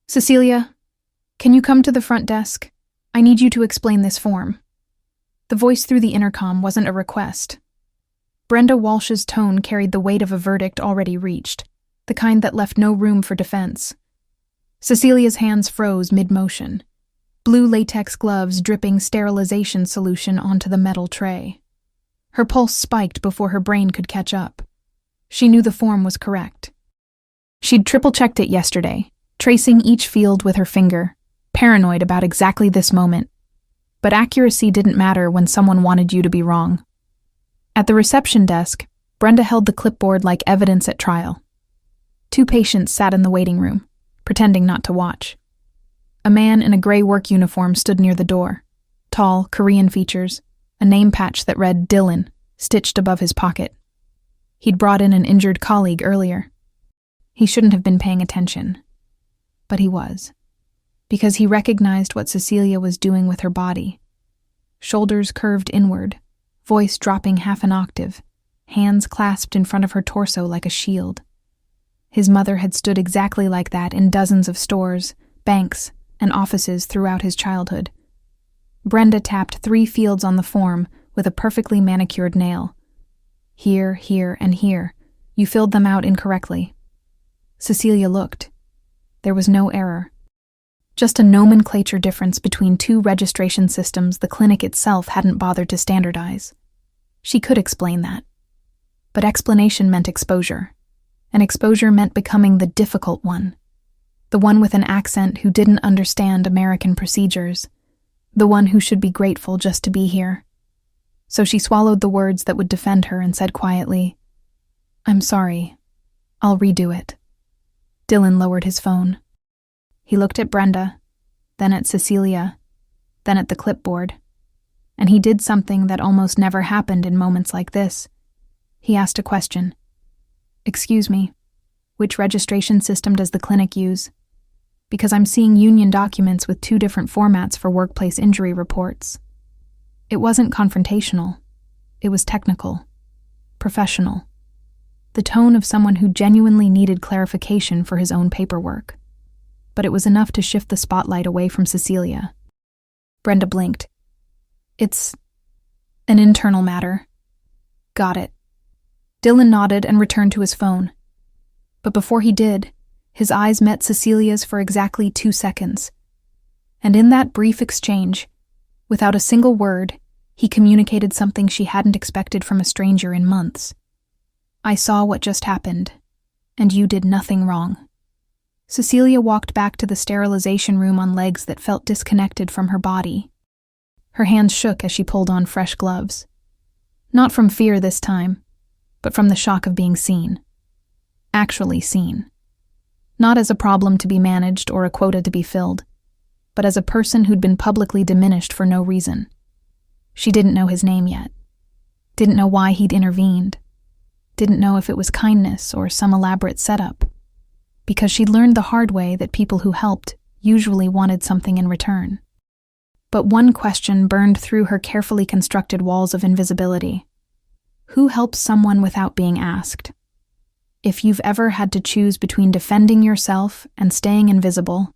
Cecilia, can you come to the front desk? I need you to explain this form. The voice through the intercom wasn't a request. Brenda Walsh's tone carried the weight of a verdict already reached, the kind that left no room for defense. Cecilia's hands froze mid-motion, blue latex gloves dripping sterilization solution onto the metal tray. Her pulse spiked before her brain could catch up. She knew the form was correct. She'd triple-checked it yesterday, tracing each field with her finger, paranoid about exactly this moment. But accuracy didn't matter when someone wanted you to be wrong. At the reception desk, Brenda held the clipboard like evidence at trial. 2 patients sat in the waiting room, pretending not to watch. A man in a gray work uniform stood near the door, tall, Korean features, a name patch that read Dylan, stitched above his pocket. He'd brought in an injured colleague earlier. He shouldn't have been paying attention. But he was, because he recognized what Cecilia was doing with her body. Shoulders curved inward, voice dropping half an octave, hands clasped in front of her torso like a shield. His mother had stood exactly like that in dozens of stores, banks, and offices throughout his childhood. Brenda tapped 3 fields on the form with a perfectly manicured nail. Here, here, and here. You filled them out incorrectly. Cecilia looked. There was no error. Just a nomenclature difference between 2 registration systems the clinic itself hadn't bothered to standardize. She could explain that. But explanation meant exposure. And exposure meant becoming the difficult one. The one with an accent who didn't understand American procedures. The one who should be grateful just to be here. So she swallowed the words that would defend her and said quietly, "I'm sorry. I'll redo it." Dylan lowered his phone. He looked at Brenda, then at Cecilia, then at the clipboard. And he did something that almost never happened in moments like this. He asked a question. "Excuse me, which registration system does the clinic use? Because I'm seeing union documents with 2 different formats for workplace injury reports." It wasn't confrontational. It was technical, professional. The tone of someone who genuinely needed clarification for his own paperwork. But it was enough to shift the spotlight away from Cecilia. Brenda blinked. "It's an internal matter." "Got it." Dylan nodded and returned to his phone. But before he did, his eyes met Cecilia's for exactly 2 seconds. And in that brief exchange, without a single word, he communicated something she hadn't expected from a stranger in months. "I saw what just happened, and you did nothing wrong." Cecilia walked back to the sterilization room on legs that felt disconnected from her body. Her hands shook as she pulled on fresh gloves. Not from fear this time, but from the shock of being seen. Actually seen. Not as a problem to be managed or a quota to be filled, but as a person who'd been publicly diminished for no reason. She didn't know his name yet. Didn't know why he'd intervened. Didn't know if it was kindness or some elaborate setup. Because she'd learned the hard way that people who helped usually wanted something in return. But one question burned through her carefully constructed walls of invisibility. Who helps someone without being asked? If you've ever had to choose between defending yourself and staying invisible,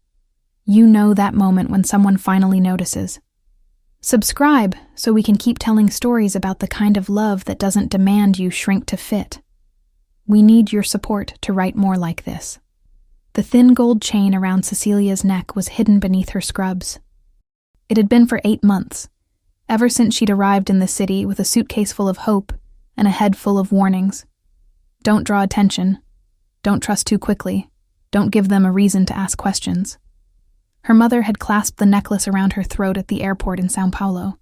you know that moment when someone finally notices. Subscribe so we can keep telling stories about the kind of love that doesn't demand you shrink to fit. We need your support to write more like this. The thin gold chain around Cecilia's neck was hidden beneath her scrubs. It had been for 8 months, ever since she'd arrived in the city with a suitcase full of hope and a head full of warnings. Don't draw attention. Don't trust too quickly. Don't give them a reason to ask questions. Her mother had clasped the necklace around her throat at the airport in Sao Paulo,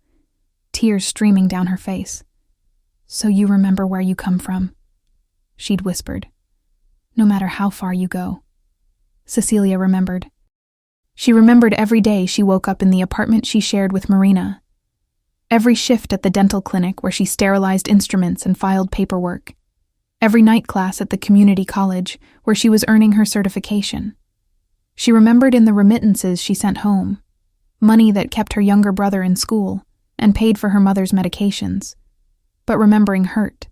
tears streaming down her face. "So you remember where you come from," she'd whispered. "No matter how far you go." Cecilia remembered. She remembered every day she woke up in the apartment she shared with Marina. Every shift at the dental clinic where she sterilized instruments and filed paperwork. Every night class at the community college where she was earning her certification. She remembered in the remittances she sent home, money that kept her younger brother in school and paid for her mother's medications. But remembering hurt.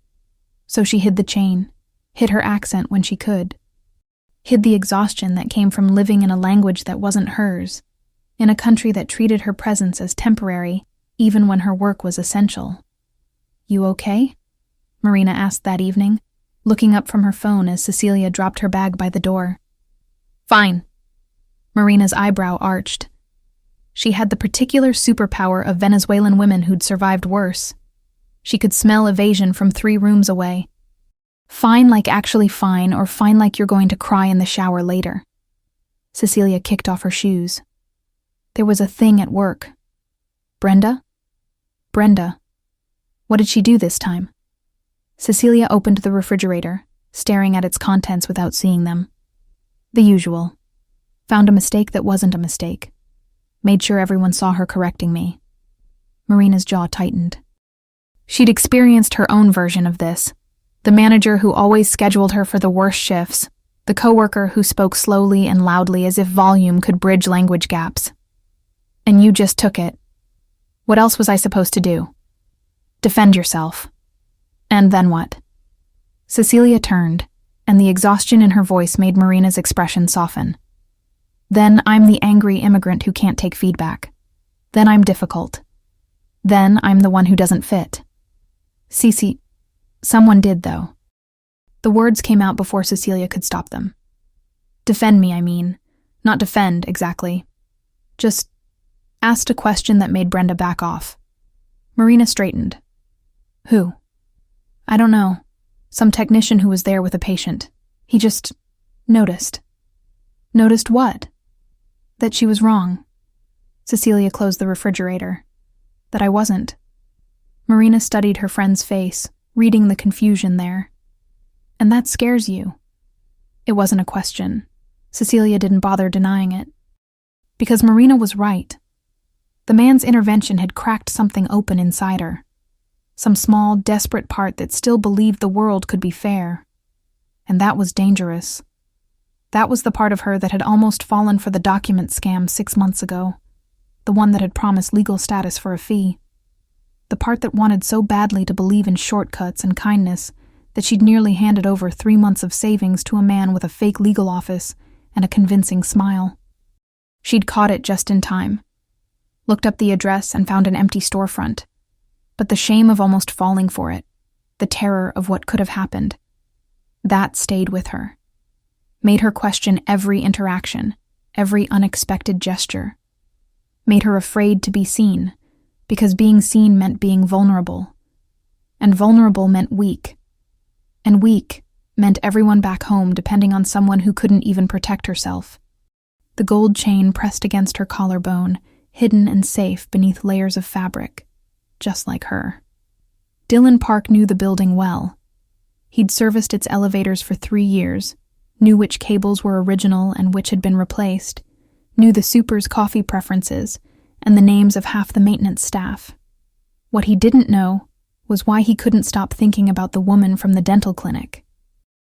So she hid the chain, hid her accent when she could. hid the exhaustion that came from living in a language that wasn't hers, in a country that treated her presence as temporary, even when her work was essential. "You okay?" Marina asked that evening, looking up from her phone as Cecilia dropped her bag by the door. "Fine." Marina's eyebrow arched. She had the particular superpower of Venezuelan women who'd survived worse. She could smell evasion from 3 rooms away. Fine like actually fine, or fine like you're going to cry in the shower later. Cecilia kicked off her shoes. There was a thing at work. Brenda? Brenda. What did she do this time? Cecilia opened the refrigerator, staring at its contents without seeing them. The usual. Found a mistake that wasn't a mistake. Made sure everyone saw her correcting me. Marina's jaw tightened. She'd experienced her own version of this. The manager who always scheduled her for the worst shifts. The coworker who spoke slowly and loudly as if volume could bridge language gaps. And you just took it. What else was I supposed to do? Defend yourself. And then what? Cecilia turned, and the exhaustion in her voice made Marina's expression soften. Then I'm the angry immigrant who can't take feedback. Then I'm difficult. Then I'm the one who doesn't fit. Cece, someone did, though. The words came out before Cecilia could stop them. Defend me, I mean. Not defend, exactly. Just asked a question that made Brenda back off. Marina straightened. Who? I don't know. Some technician who was there with a patient. He just noticed. Noticed what? That she was wrong. Cecilia closed the refrigerator. That I wasn't. Marina studied her friend's face, reading the confusion there. And that scares you. It wasn't a question. Cecilia didn't bother denying it. Because Marina was right. The man's intervention had cracked something open inside her. Some small, desperate part that still believed the world could be fair. And that was dangerous. That was the part of her that had almost fallen for the document scam 6 months ago. The one that had promised legal status for a fee. The part that wanted so badly to believe in shortcuts and kindness that she'd nearly handed over 3 months of savings to a man with a fake legal office and a convincing smile. She'd caught it just in time. Looked up the address and found an empty storefront. But the shame of almost falling for it, the terror of what could have happened, that stayed with her. Made her question every interaction, every unexpected gesture. Made her afraid to be seen, because being seen meant being vulnerable. And vulnerable meant weak. And weak meant everyone back home depending on someone who couldn't even protect herself. The gold chain pressed against her collarbone, hidden and safe beneath layers of fabric, just like her. Dylan Park knew the building well. He'd serviced its elevators for 3 years, knew which cables were original and which had been replaced, knew the super's coffee preferences, and the names of half the maintenance staff. What he didn't know was why he couldn't stop thinking about the woman from the dental clinic.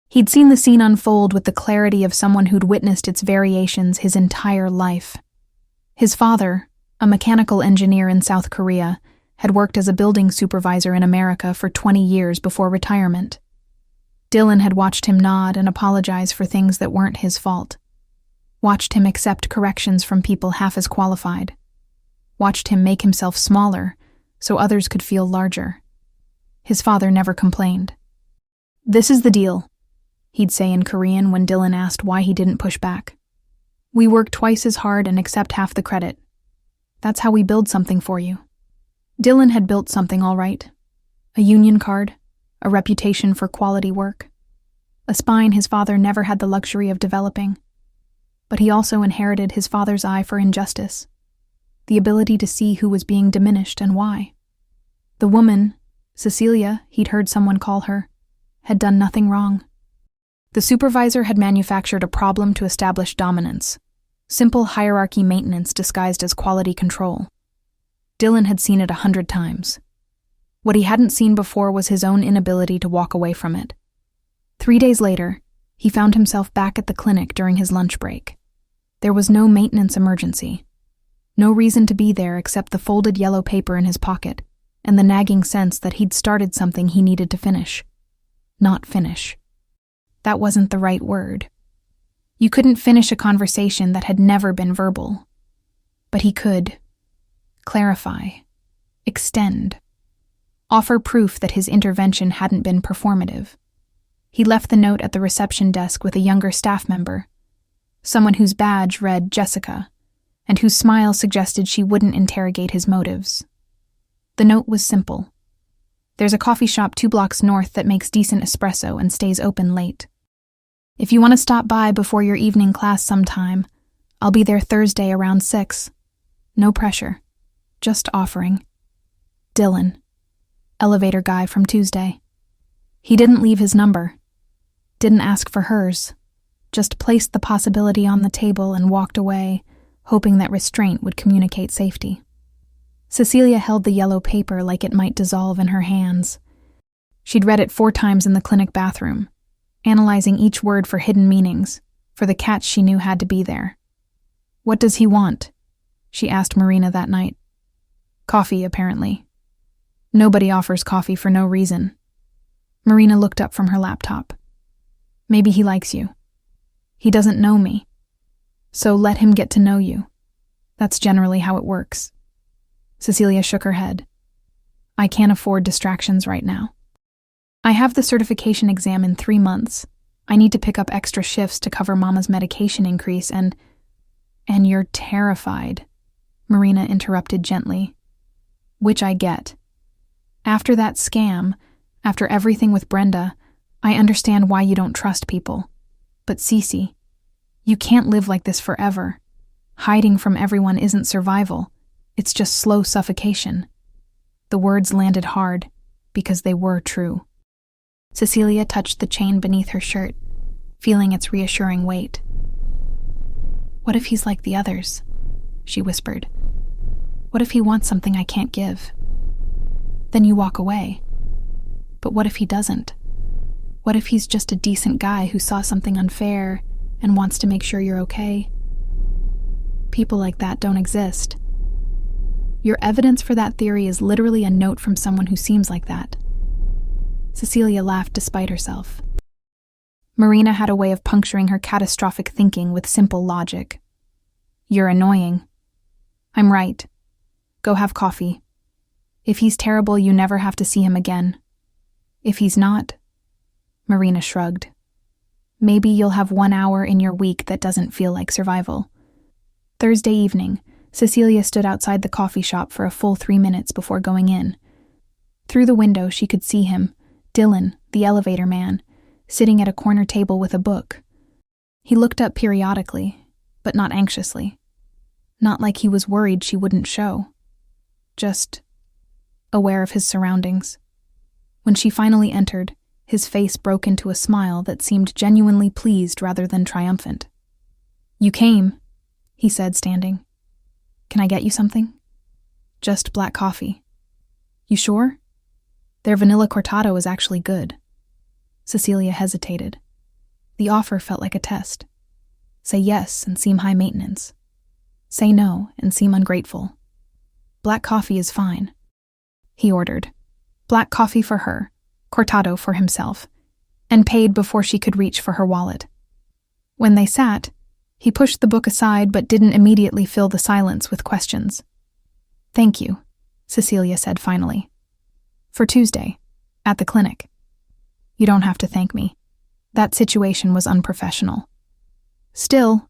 He'd seen the scene unfold with the clarity of someone who'd witnessed its variations his entire life. His father, a mechanical engineer in South Korea, had worked as a building supervisor in America for 20 years before retirement. Dylan had watched him nod and apologize for things that weren't his fault. Watched him accept corrections from people half as qualified. Watched him make himself smaller so others could feel larger. His father never complained. "This is the deal," he'd say in Korean when Dylan asked why he didn't push back. "We work twice as hard and accept half the credit. That's how we build something for you." Dylan had built something all right. A union card, a reputation for quality work, a spine his father never had the luxury of developing. But he also inherited his father's eye for injustice, the ability to see who was being diminished and why. The woman, Cecilia, he'd heard someone call her, had done nothing wrong. The supervisor had manufactured a problem to establish dominance, simple hierarchy maintenance disguised as quality control. Dylan had seen it 100 times. What he hadn't seen before was his own inability to walk away from it. 3 days later, he found himself back at the clinic during his lunch break. There was no maintenance emergency. No reason to be there except the folded yellow paper in his pocket and the nagging sense that he'd started something he needed to finish. Not finish. That wasn't the right word. You couldn't finish a conversation that had never been verbal. But he could clarify, extend, offer proof that his intervention hadn't been performative. He left the note at the reception desk with a younger staff member, someone whose badge read Jessica, and whose smile suggested she wouldn't interrogate his motives. The note was simple. There's a coffee shop 2 blocks north that makes decent espresso and stays open late. If you want to stop by before your evening class sometime, I'll be there Thursday around 6. No pressure. Just offering. Dylan. Elevator guy from Tuesday. He didn't leave his number. Didn't ask for hers. Just placed the possibility on the table and walked away, hoping that restraint would communicate safety. Cecilia held the yellow paper like it might dissolve in her hands. She'd read it 4 times in the clinic bathroom, analyzing each word for hidden meanings, for the catch she knew had to be there. "What does he want?" she asked Marina that night. "Coffee, apparently. Nobody offers coffee for no reason." Marina looked up from her laptop. "Maybe he likes you. He doesn't know me. So let him get to know you. That's generally how it works." Cecilia shook her head. "I can't afford distractions right now. I have the certification exam in 3 months. I need to pick up extra shifts to cover Mama's medication increase and you're terrified," Marina interrupted gently. "Which I get. After that scam, after everything with Brenda, I understand why you don't trust people. But Cece, you can't live like this forever. Hiding from everyone isn't survival. It's just slow suffocation." The words landed hard, because they were true. Cecilia touched the chain beneath her shirt, feeling its reassuring weight. "What if he's like the others?" she whispered. "What if he wants something I can't give? Then you walk away. But what if he doesn't? What if he's just a decent guy who saw something unfair and wants to make sure you're okay? People like that don't exist. Your evidence for that theory is literally a note from someone who seems like that." Cecilia laughed despite herself. Marina had a way of puncturing her catastrophic thinking with simple logic. "You're annoying. I'm right. Go have coffee. If he's terrible, you never have to see him again. If he's not..." Marina shrugged. "Maybe you'll have 1 hour in your week that doesn't feel like survival." Thursday evening, Cecilia stood outside the coffee shop for a full 3 minutes before going in. Through the window, she could see him, Dylan, the elevator man, sitting at a corner table with a book. He looked up periodically, but not anxiously. Not like he was worried she wouldn't show. Just aware of his surroundings. When she finally entered, his face broke into a smile that seemed genuinely pleased rather than triumphant. "You came," he said, standing. "Can I get you something?" "Just black coffee." "You sure? Their vanilla cortado is actually good." Cecilia hesitated. The offer felt like a test. Say yes and seem high maintenance. Say no and seem ungrateful. "Black coffee is fine," he ordered. Black coffee for her, cortado for himself, and paid before she could reach for her wallet. When they sat, he pushed the book aside but didn't immediately fill the silence with questions. "Thank you," Cecilia said finally. "For Tuesday, at the clinic." "You don't have to thank me. That situation was unprofessional." "Still,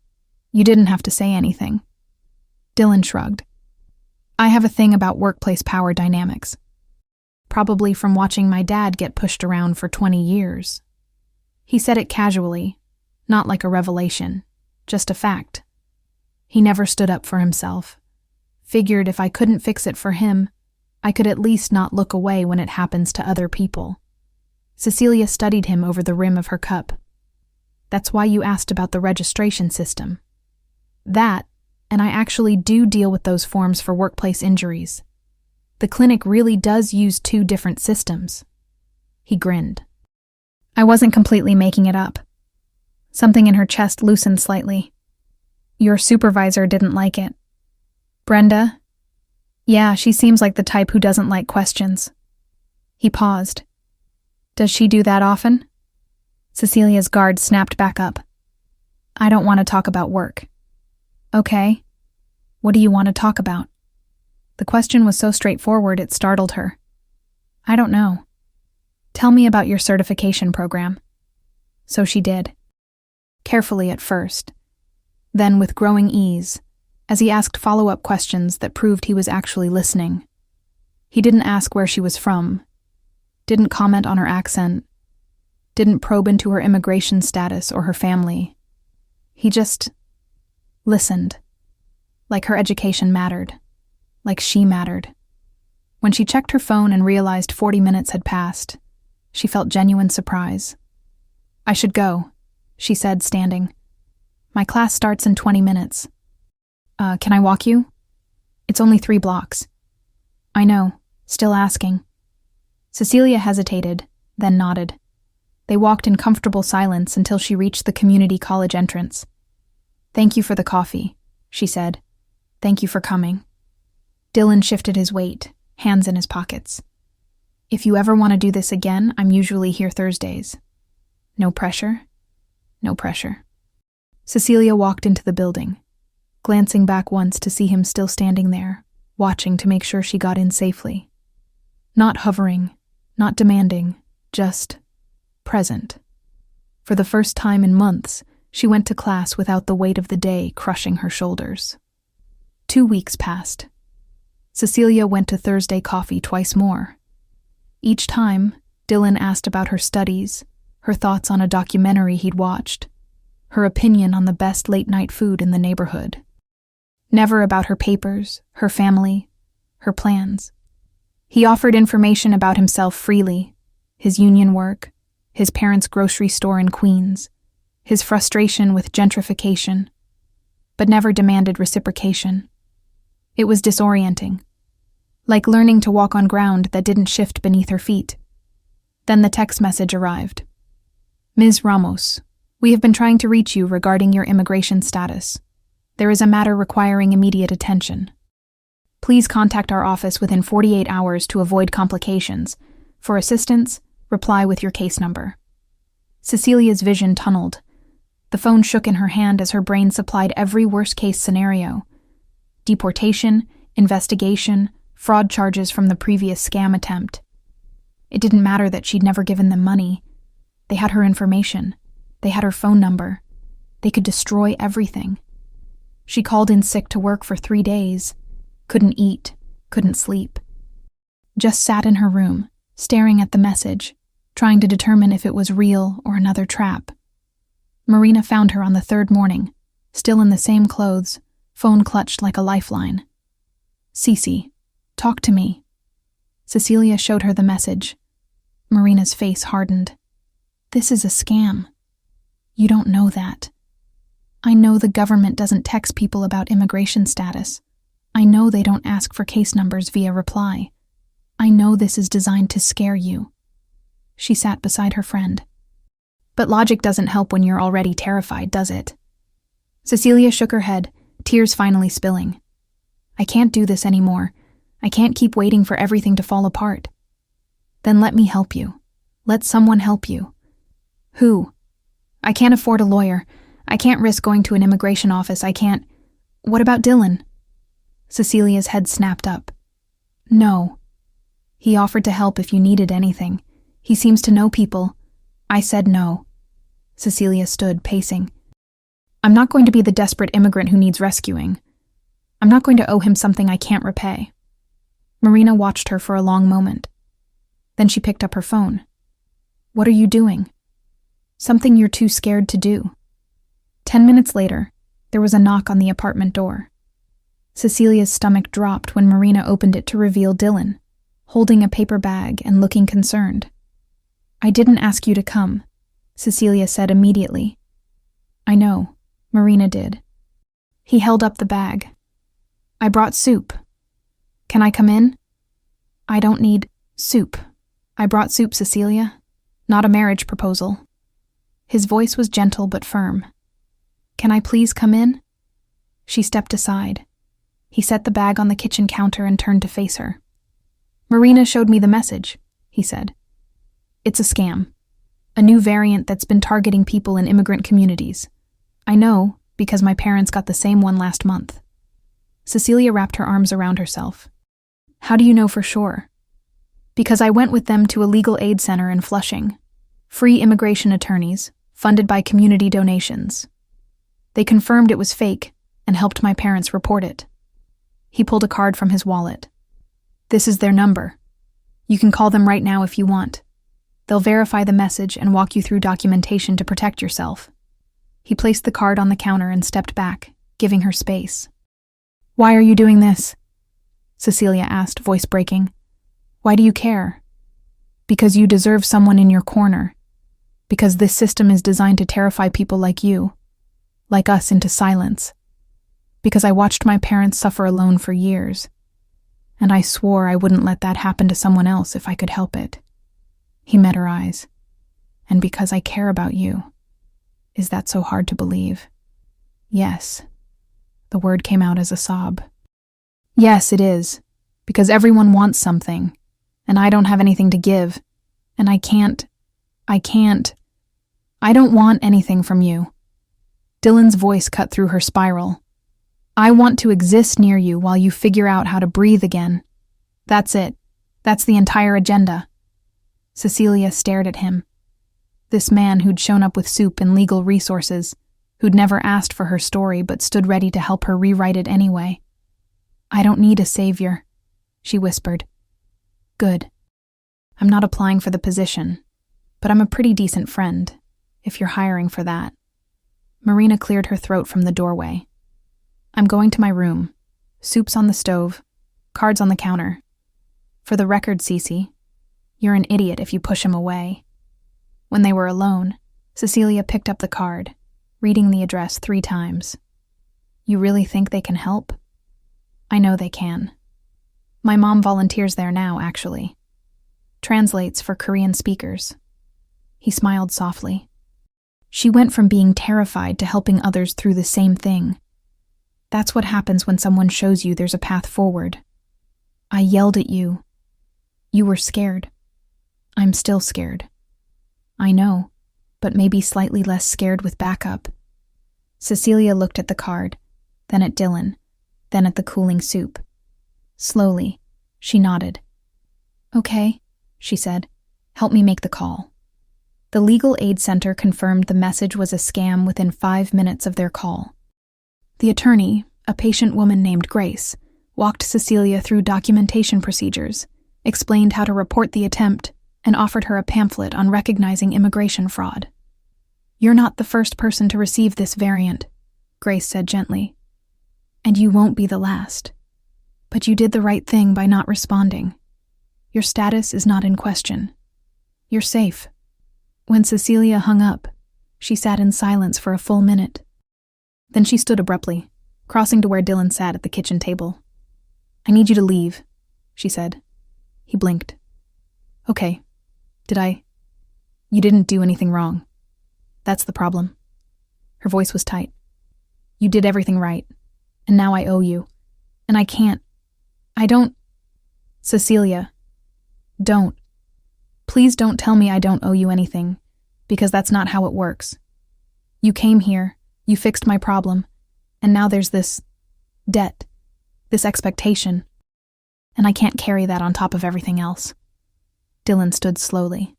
you didn't have to say anything." Dylan shrugged. "I have a thing about workplace power dynamics. Probably from watching my dad get pushed around for 20 years. He said it casually, not like a revelation, just a fact. He never stood up for himself. Figured if I couldn't fix it for him, I could at least not look away when it happens to other people." Cecilia studied him over the rim of her cup. "That's why you asked about the registration system. That, and I actually do deal with those forms for workplace injuries. The clinic really does use 2 different systems." He grinned. "I wasn't completely making it up." Something in her chest loosened slightly. "Your supervisor didn't like it." "Brenda?" "Yeah, she seems like the type who doesn't like questions." He paused. "Does she do that often?" Cecilia's guard snapped back up. I don't want to talk about work. Okay. What do you want to talk about? The question was so straightforward it startled her. I don't know. Tell me about your certification program. So she did. Carefully at first. Then with growing ease, as he asked follow-up questions that proved he was actually listening. He didn't ask where she was from, didn't comment on her accent, didn't probe into her immigration status or her family. He just listened, like her education mattered, like she mattered. When she checked her phone and realized 40 minutes had passed, she felt genuine surprise. I should go, she said, standing. My class starts in 20 minutes. Can I walk you? It's only 3 blocks. I know, still asking. Cecilia hesitated, then nodded. They walked in comfortable silence until she reached the community college entrance. Thank you for the coffee, she said. Thank you for coming. Dylan shifted his weight, hands in his pockets. If you ever want to do this again, I'm usually here Thursdays. No pressure? No pressure. Cecilia walked into the building, glancing back once to see him still standing there, watching to make sure she got in safely. Not hovering, not demanding, just present. For the first time in months, she went to class without the weight of the day crushing her shoulders. 2 weeks passed. Cecilia went to Thursday coffee twice more. Each time, Dylan asked about her studies, her thoughts on a documentary he'd watched, her opinion on the best late-night food in the neighborhood. Never about her papers, her family, her plans. He offered information about himself freely, his union work, his parents' grocery store in Queens, his frustration with gentrification, but never demanded reciprocation. It was disorienting, like learning to walk on ground that didn't shift beneath her feet. Then the text message arrived. Ms. Ramos, we have been trying to reach you regarding your immigration status. There is a matter requiring immediate attention. Please contact our office within 48 hours to avoid complications. For assistance, reply with your case number. Cecilia's vision tunneled. The phone shook in her hand as her brain supplied every worst-case scenario. Deportation, investigation, fraud charges from the previous scam attempt. It didn't matter that she'd never given them money. They had her information. They had her phone number. They could destroy everything. She called in sick to work for 3 days. Couldn't eat, couldn't sleep. Just sat in her room, staring at the message, trying to determine if it was real or another trap. Marina found her on the 3rd morning, still in the same clothes, phone clutched like a lifeline. Cece, talk to me. Cecilia showed her the message. Marina's face hardened. This is a scam. You don't know that. I know the government doesn't text people about immigration status. I know they don't ask for case numbers via reply. I know this is designed to scare you. She sat beside her friend. But logic doesn't help when you're already terrified, does it? Cecilia shook her head, tears finally spilling. I can't do this anymore. I can't keep waiting for everything to fall apart. Then let me help you. Let someone help you. Who? I can't afford a lawyer. I can't risk going to an immigration office. I can't. What about Dylan? Cecilia's head snapped up. No. He offered to help if you needed anything. He seems to know people. I said no. Cecilia stood, pacing. I'm not going to be the desperate immigrant who needs rescuing. I'm not going to owe him something I can't repay. Marina watched her for a long moment. Then she picked up her phone. What are you doing? Something you're too scared to do. 10 minutes later, there was a knock on the apartment door. Cecilia's stomach dropped when Marina opened it to reveal Dylan, holding a paper bag and looking concerned. I didn't ask you to come, Cecilia said immediately. I know, Marina did. He held up the bag. I brought soup. Can I come in? I don't need soup. I brought soup, Cecilia, not a marriage proposal. His voice was gentle but firm. Can I please come in? She stepped aside. He set the bag on the kitchen counter and turned to face her. Marina showed me the message, he said. It's a scam. A new variant that's been targeting people in immigrant communities. I know, because my parents got the same one last month. Cecilia wrapped her arms around herself. How do you know for sure? Because I went with them to a legal aid center in Flushing. Free immigration attorneys, funded by community donations. They confirmed it was fake and helped my parents report it. He pulled a card from his wallet. This is their number. You can call them right now if you want. They'll verify the message and walk you through documentation to protect yourself. He placed the card on the counter and stepped back, giving her space. Why are you doing this? Cecilia asked, voice breaking. Why do you care? Because you deserve someone in your corner. Because this system is designed to terrify people like you, like us, into silence. Because I watched my parents suffer alone for years, and I swore I wouldn't let that happen to someone else if I could help it. He met her eyes. And because I care about you. Is that so hard to believe? Yes. The word came out as a sob. Yes, it is. Because everyone wants something, and I don't have anything to give, and I can't. I don't want anything from you. Dylan's voice cut through her spiral. I want to exist near you while you figure out how to breathe again. That's it. That's the entire agenda. Cecilia stared at him. This man who'd shown up with soup and legal resources, who'd never asked for her story but stood ready to help her rewrite it anyway. I don't need a savior, she whispered. Good. I'm not applying for the position, but I'm a pretty decent friend, if you're hiring for that. Marina cleared her throat from the doorway. I'm going to my room. Soup's on the stove, cards on the counter. For the record, Cece, you're an idiot if you push him away. When they were alone, Cecilia picked up the card, reading the address 3 times. You really think they can help? I know they can. My mom volunteers there now, actually. Translates for Korean speakers. He smiled softly. She went from being terrified to helping others through the same thing. That's what happens when someone shows you there's a path forward. I yelled at you. You were scared. I'm still scared. I know, but maybe slightly less scared with backup. Cecilia looked at the card, then at Dylan, then at the cooling soup. Slowly, she nodded. Okay, she said. Help me make the call. The Legal Aid Center confirmed the message was a scam within 5 minutes of their call. The attorney, a patient woman named Grace, walked Cecilia through documentation procedures, explained how to report the attempt, and offered her a pamphlet on recognizing immigration fraud. You're not the first person to receive this variant, Grace said gently. And you won't be the last. But you did the right thing by not responding. Your status is not in question. You're safe. When Cecilia hung up, she sat in silence for a full minute. Then she stood abruptly, crossing to where Dylan sat at the kitchen table. I need you to leave, she said. He blinked. Okay. You didn't do anything wrong. That's the problem. Her voice was tight. You did everything right, and now I owe you. And I can't. I don't. Cecilia, don't. Please don't tell me I don't owe you anything, because that's not how it works. You came here, you fixed my problem, and now there's this debt, this expectation, and I can't carry that on top of everything else. Dylan stood slowly.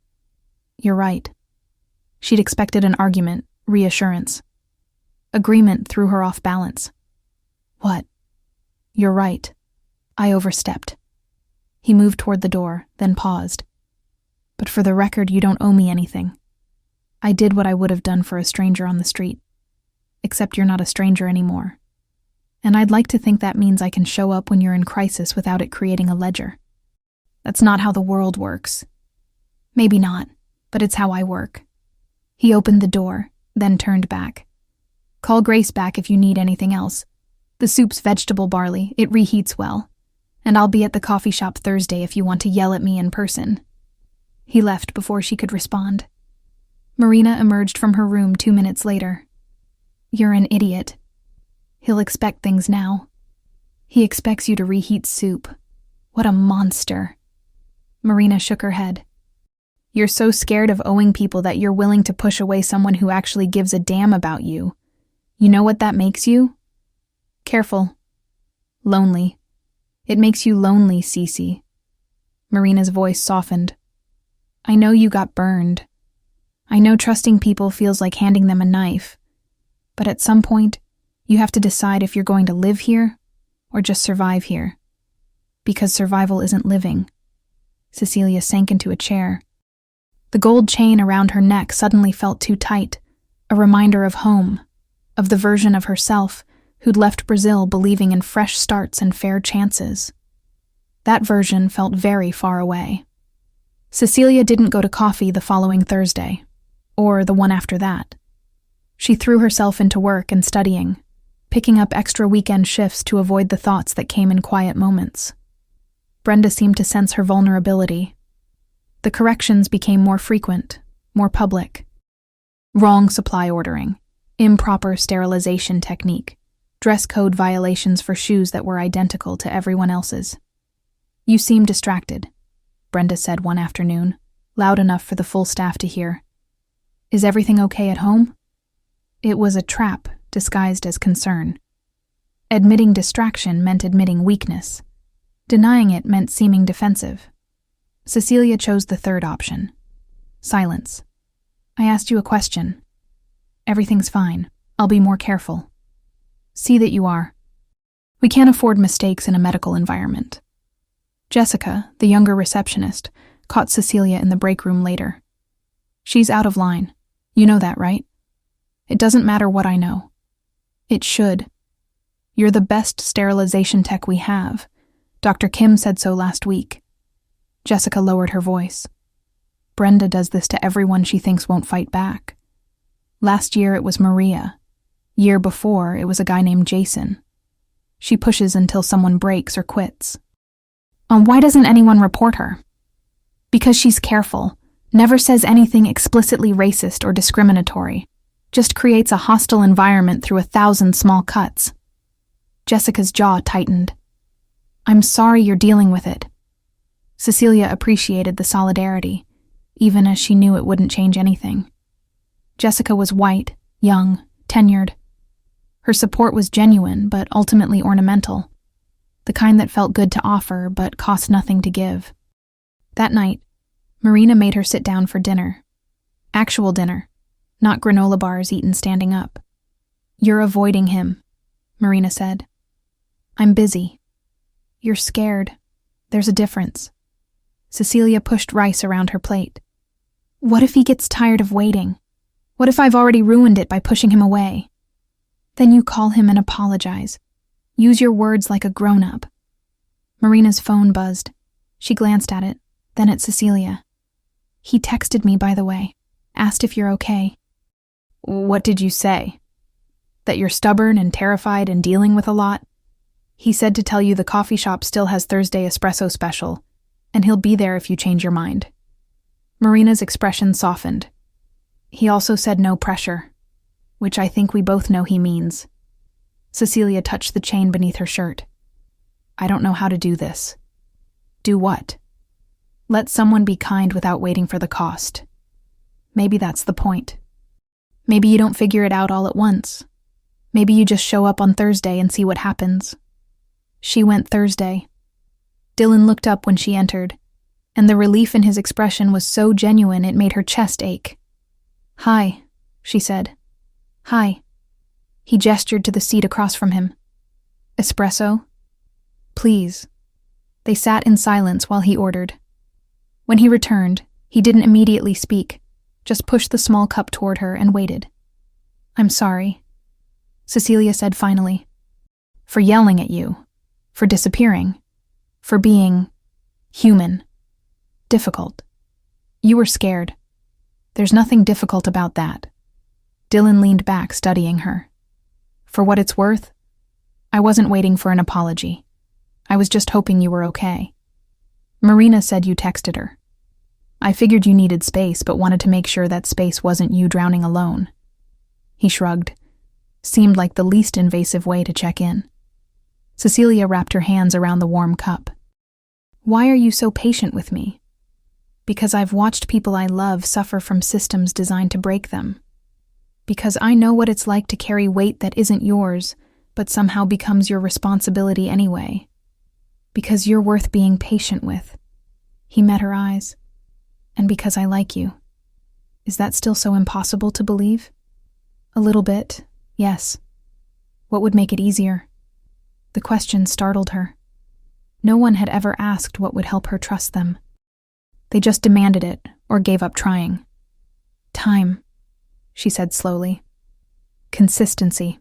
You're right. She'd expected an argument, reassurance. Agreement threw her off balance. What? You're right. I overstepped. He moved toward the door, then paused. But for the record, you don't owe me anything. I did what I would have done for a stranger on the street. Except you're not a stranger anymore. And I'd like to think that means I can show up when you're in crisis without it creating a ledger. That's not how the world works. Maybe not, but it's how I work. He opened the door, then turned back. Call Grace back if you need anything else. The soup's vegetable barley, it reheats well. And I'll be at the coffee shop Thursday if you want to yell at me in person. He left before she could respond. Marina emerged from her room 2 minutes later. You're an idiot. He'll expect things now. He expects you to reheat soup. What a monster. Marina shook her head. You're so scared of owing people that you're willing to push away someone who actually gives a damn about you. You know what that makes you? Careful. Lonely. It makes you lonely, Cece. Marina's voice softened. I know you got burned. I know trusting people feels like handing them a knife. But at some point, you have to decide if you're going to live here or just survive here. Because survival isn't living. Cecilia sank into a chair. The gold chain around her neck suddenly felt too tight, a reminder of home, of the version of herself who'd left Brazil believing in fresh starts and fair chances. That version felt very far away. Cecilia didn't go to coffee the following Thursday, or the one after that. She threw herself into work and studying, picking up extra weekend shifts to avoid the thoughts that came in quiet moments. Brenda seemed to sense her vulnerability. The corrections became more frequent, more public. Wrong supply ordering, improper sterilization technique, dress code violations for shoes that were identical to everyone else's. You seem distracted, Brenda said one afternoon, loud enough for the full staff to hear. Is everything okay at home? It was a trap disguised as concern. Admitting distraction meant admitting weakness. Denying it meant seeming defensive. Cecilia chose the third option. Silence. I asked you a question. Everything's fine. I'll be more careful. See that you are. We can't afford mistakes in a medical environment. Jessica, the younger receptionist, caught Cecilia in the break room later. She's out of line. You know that, right? It doesn't matter what I know. It should. You're the best sterilization tech we have. Dr. Kim said so last week. Jessica lowered her voice. Brenda does this to everyone she thinks won't fight back. Last year it was Maria. Year before it was a guy named Jason. She pushes until someone breaks or quits. Why doesn't anyone report her? Because she's careful, never says anything explicitly racist or discriminatory, just creates a hostile environment through 1,000 small cuts. Jessica's jaw tightened. I'm sorry you're dealing with it. Cecilia appreciated the solidarity, even as she knew it wouldn't change anything. Jessica was white, young, tenured. Her support was genuine, but ultimately ornamental. The kind that felt good to offer, but cost nothing to give. That night, Marina made her sit down for dinner. Actual dinner, not granola bars eaten standing up. You're avoiding him, Marina said. I'm busy. You're scared. There's a difference. Cecilia pushed rice around her plate. What if he gets tired of waiting? What if I've already ruined it by pushing him away? Then you call him and apologize. Use your words like a grown-up. Marina's phone buzzed. She glanced at it, then at Cecilia. He texted me, by the way. Asked if you're okay. What did you say? That you're stubborn and terrified and dealing with a lot? He said to tell you the coffee shop still has Thursday espresso special, and he'll be there if you change your mind. Marina's expression softened. He also said no pressure, which I think we both know he means. Cecilia touched the chain beneath her shirt. I don't know how to do this. Do what? Let someone be kind without waiting for the cost. Maybe that's the point. Maybe you don't figure it out all at once. Maybe you just show up on Thursday and see what happens. She went Thursday. Dylan looked up when she entered, and the relief in his expression was so genuine it made her chest ache. Hi, she said. Hi. He gestured to the seat across from him. Espresso? Please. They sat in silence while he ordered. When he returned, he didn't immediately speak, just pushed the small cup toward her and waited. I'm sorry, Cecilia said finally. For yelling at you. For disappearing. For being human. Difficult. You were scared. There's nothing difficult about that. Dylan leaned back, studying her. For what it's worth, I wasn't waiting for an apology. I was just hoping you were okay. Marina said you texted her. I figured you needed space, but wanted to make sure that space wasn't you drowning alone. He shrugged. Seemed like the least invasive way to check in. Cecilia wrapped her hands around the warm cup. Why are you so patient with me? Because I've watched people I love suffer from systems designed to break them. Because I know what it's like to carry weight that isn't yours, but somehow becomes your responsibility anyway. Because you're worth being patient with. He met her eyes. And because I like you. Is that still so impossible to believe? A little bit, yes. What would make it easier? The question startled her. No one had ever asked what would help her trust them. They just demanded it, or gave up trying. Time, she said slowly. Consistency.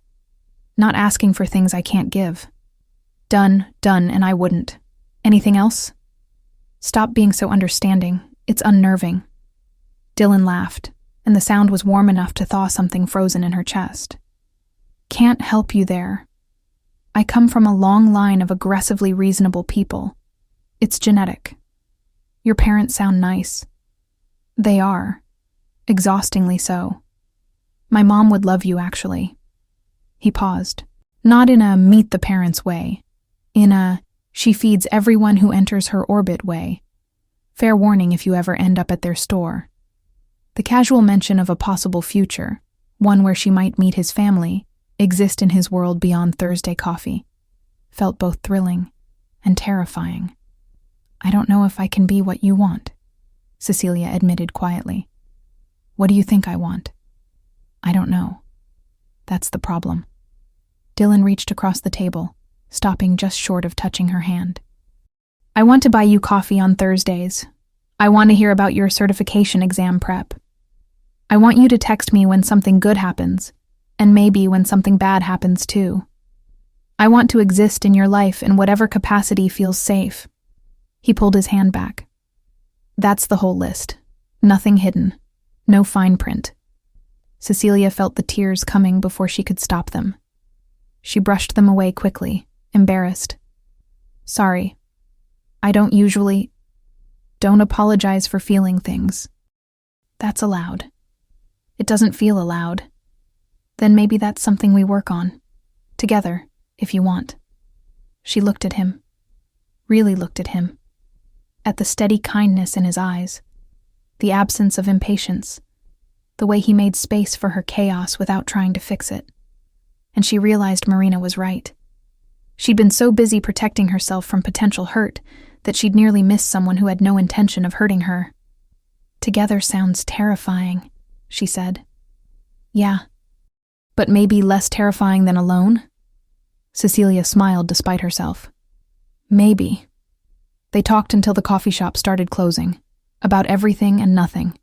Not asking for things I can't give. Done, and I wouldn't. Anything else? Stop being so understanding. It's unnerving. Dylan laughed, and the sound was warm enough to thaw something frozen in her chest. Can't help you there. I come from a long line of aggressively reasonable people. It's genetic. Your parents sound nice. They are. Exhaustingly so. My mom would love you, actually. He paused. Not in a meet the parents way. In a she feeds everyone who enters her orbit way. Fair warning if you ever end up at their store. The casual mention of a possible future, one where she might meet his family, exist in his world beyond Thursday coffee, felt both thrilling and terrifying. I don't know if I can be what you want, Cecilia admitted quietly. What do you think I want? I don't know. That's the problem. Dylan reached across the table, stopping just short of touching her hand. I want to buy you coffee on Thursdays. I want to hear about your certification exam prep. I want you to text me when something good happens, and maybe when something bad happens too. I want to exist in your life in whatever capacity feels safe. He pulled his hand back. That's the whole list. Nothing hidden. No fine print. Cecilia felt the tears coming before she could stop them. She brushed them away quickly, embarrassed. Sorry. I don't usually... Don't apologize for feeling things. That's allowed. It doesn't feel allowed. Then maybe that's something we work on. Together, if you want. She looked at him. Really looked at him. At the steady kindness in his eyes. The absence of impatience. The way he made space for her chaos without trying to fix it. And she realized Marina was right. She'd been so busy protecting herself from potential hurt that she'd nearly missed someone who had no intention of hurting her. Together sounds terrifying, she said. Yeah. But maybe less terrifying than alone? Cecilia smiled despite herself. Maybe. They talked until the coffee shop started closing, about everything and nothing.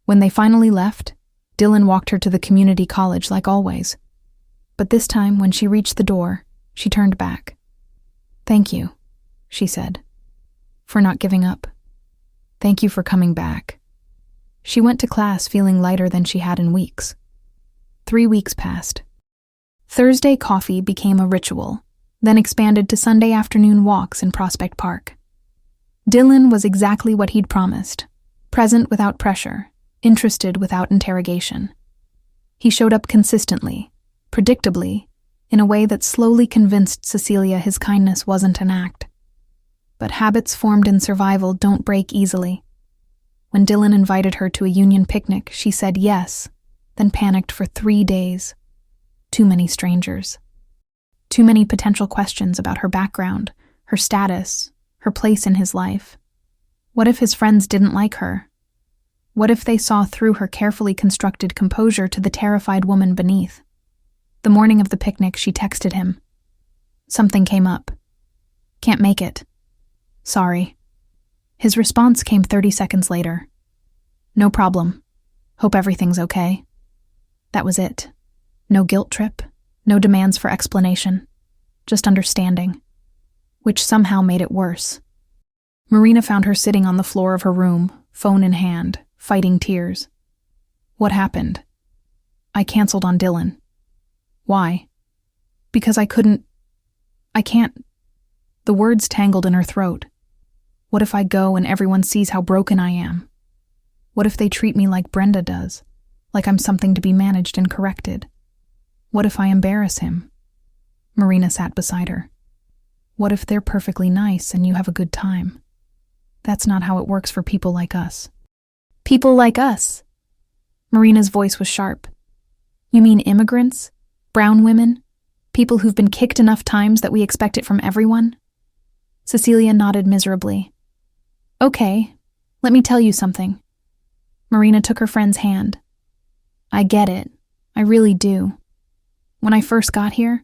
When they finally left, Dylan walked her to the community college like always. But this time, when she reached the door, she turned back. Thank you, she said, for not giving up. Thank you for coming back. She went to class feeling lighter than she had in weeks. 3 weeks passed. Thursday coffee became a ritual, then expanded to Sunday afternoon walks in Prospect Park. Dylan was exactly what he'd promised, present without pressure, interested without interrogation. He showed up consistently, predictably, in a way that slowly convinced Cecilia his kindness wasn't an act. But habits formed in survival don't break easily. When Dylan invited her to a union picnic, she said yes, then panicked for 3 days. Too many strangers. Too many potential questions about her background, her status, her place in his life. What if his friends didn't like her? What if they saw through her carefully constructed composure to the terrified woman beneath? The morning of the picnic, she texted him. Something came up. Can't make it. Sorry. His response came 30 seconds later. No problem. Hope everything's okay. That was it. No guilt trip, no demands for explanation. Just understanding. Which somehow made it worse. Marina found her sitting on the floor of her room, phone in hand, fighting tears. What happened? I canceled on Dylan. Why? Because I can't. The words tangled in her throat. What if I go and everyone sees how broken I am? What if they treat me like Brenda does, like I'm something to be managed and corrected? What if I embarrass him? Marina sat beside her. What if they're perfectly nice and you have a good time? That's not how it works for people like us. People like us. Marina's voice was sharp. You mean immigrants? Brown women? People who've been kicked enough times that we expect it from everyone? Cecilia nodded miserably. Okay, let me tell you something. Marina took her friend's hand. I get it. I really do. When I first got here,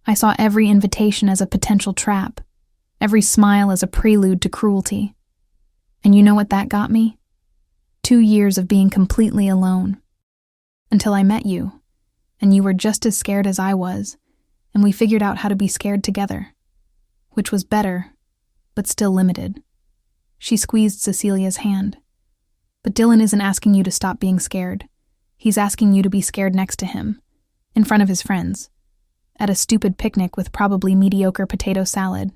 I saw every invitation as a potential trap, every smile as a prelude to cruelty. And you know what that got me? 2 years of being completely alone. Until I met you, and you were just as scared as I was, and we figured out how to be scared together, which was better, but still limited. She squeezed Cecilia's hand. But Dylan isn't asking you to stop being scared. He's asking you to be scared next to him, in front of his friends, at a stupid picnic with probably mediocre potato salad.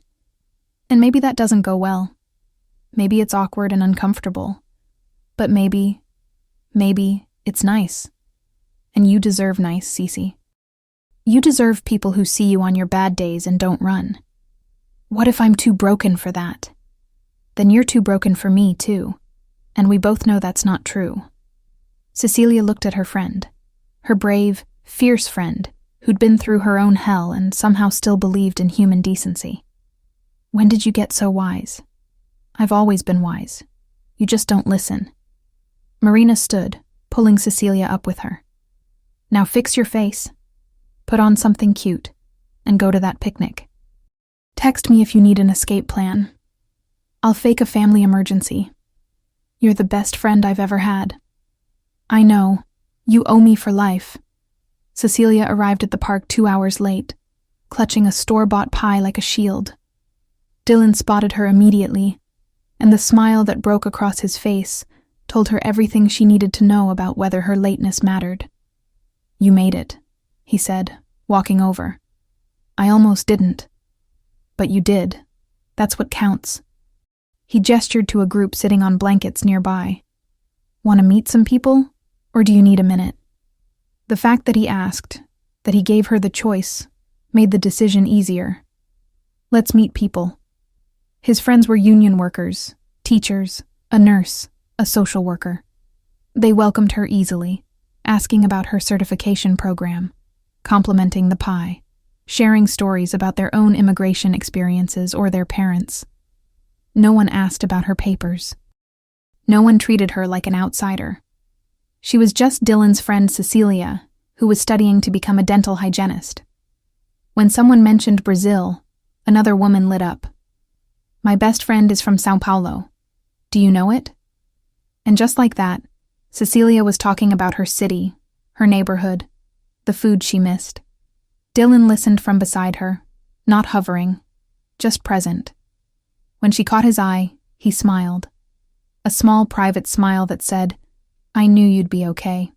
And maybe that doesn't go well. Maybe it's awkward and uncomfortable. But maybe it's nice. And you deserve nice, Cece. You deserve people who see you on your bad days and don't run. What if I'm too broken for that? Then you're too broken for me, too. And we both know that's not true. Cecilia looked at her friend, her brave, fierce friend, who'd been through her own hell and somehow still believed in human decency. When did you get so wise? I've always been wise. You just don't listen. Marina stood, pulling Cecilia up with her. Now fix your face, put on something cute, and go to that picnic. Text me if you need an escape plan. I'll fake a family emergency. You're the best friend I've ever had. I know. You owe me for life. Cecilia arrived at the park 2 hours late, clutching a store-bought pie like a shield. Dylan spotted her immediately, and the smile that broke across his face told her everything she needed to know about whether her lateness mattered. You made it, he said, walking over. I almost didn't. But you did. That's what counts. He gestured to a group sitting on blankets nearby. Want to meet some people, or do you need a minute? The fact that he asked, that he gave her the choice, made the decision easier. Let's meet people. His friends were union workers, teachers, a nurse, a social worker. They welcomed her easily, asking about her certification program, complimenting the pie, sharing stories about their own immigration experiences or their parents. No one asked about her papers. No one treated her like an outsider. She was just Dylan's friend Cecilia, who was studying to become a dental hygienist. When someone mentioned Brazil, another woman lit up. My best friend is from São Paulo. Do you know it? And just like that, Cecilia was talking about her city, her neighborhood, the food she missed. Dylan listened from beside her, not hovering, just present. When she caught his eye, he smiled. A small private smile that said, I knew you'd be okay.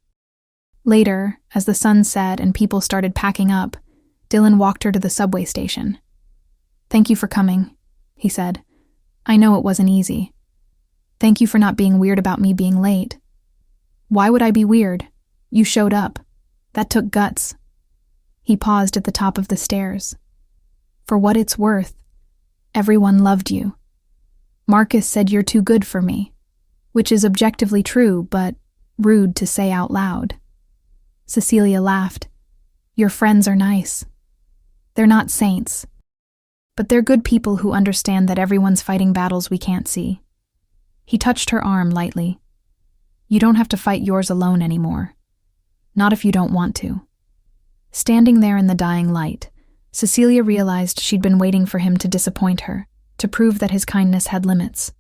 Later, as the sun set and people started packing up, Dylan walked her to the subway station. Thank you for coming, he said. I know it wasn't easy. Thank you for not being weird about me being late. Why would I be weird? You showed up. That took guts. He paused at the top of the stairs. For what it's worth, everyone loved you. Marcus said you're too good for me, which is objectively true, but rude to say out loud. Cecilia laughed. Your friends are nice. They're not saints, but they're good people who understand that everyone's fighting battles we can't see. He touched her arm lightly. You don't have to fight yours alone anymore. Not if you don't want to. Standing there in the dying light, Cecilia realized she'd been waiting for him to disappoint her, to prove that his kindness had limits.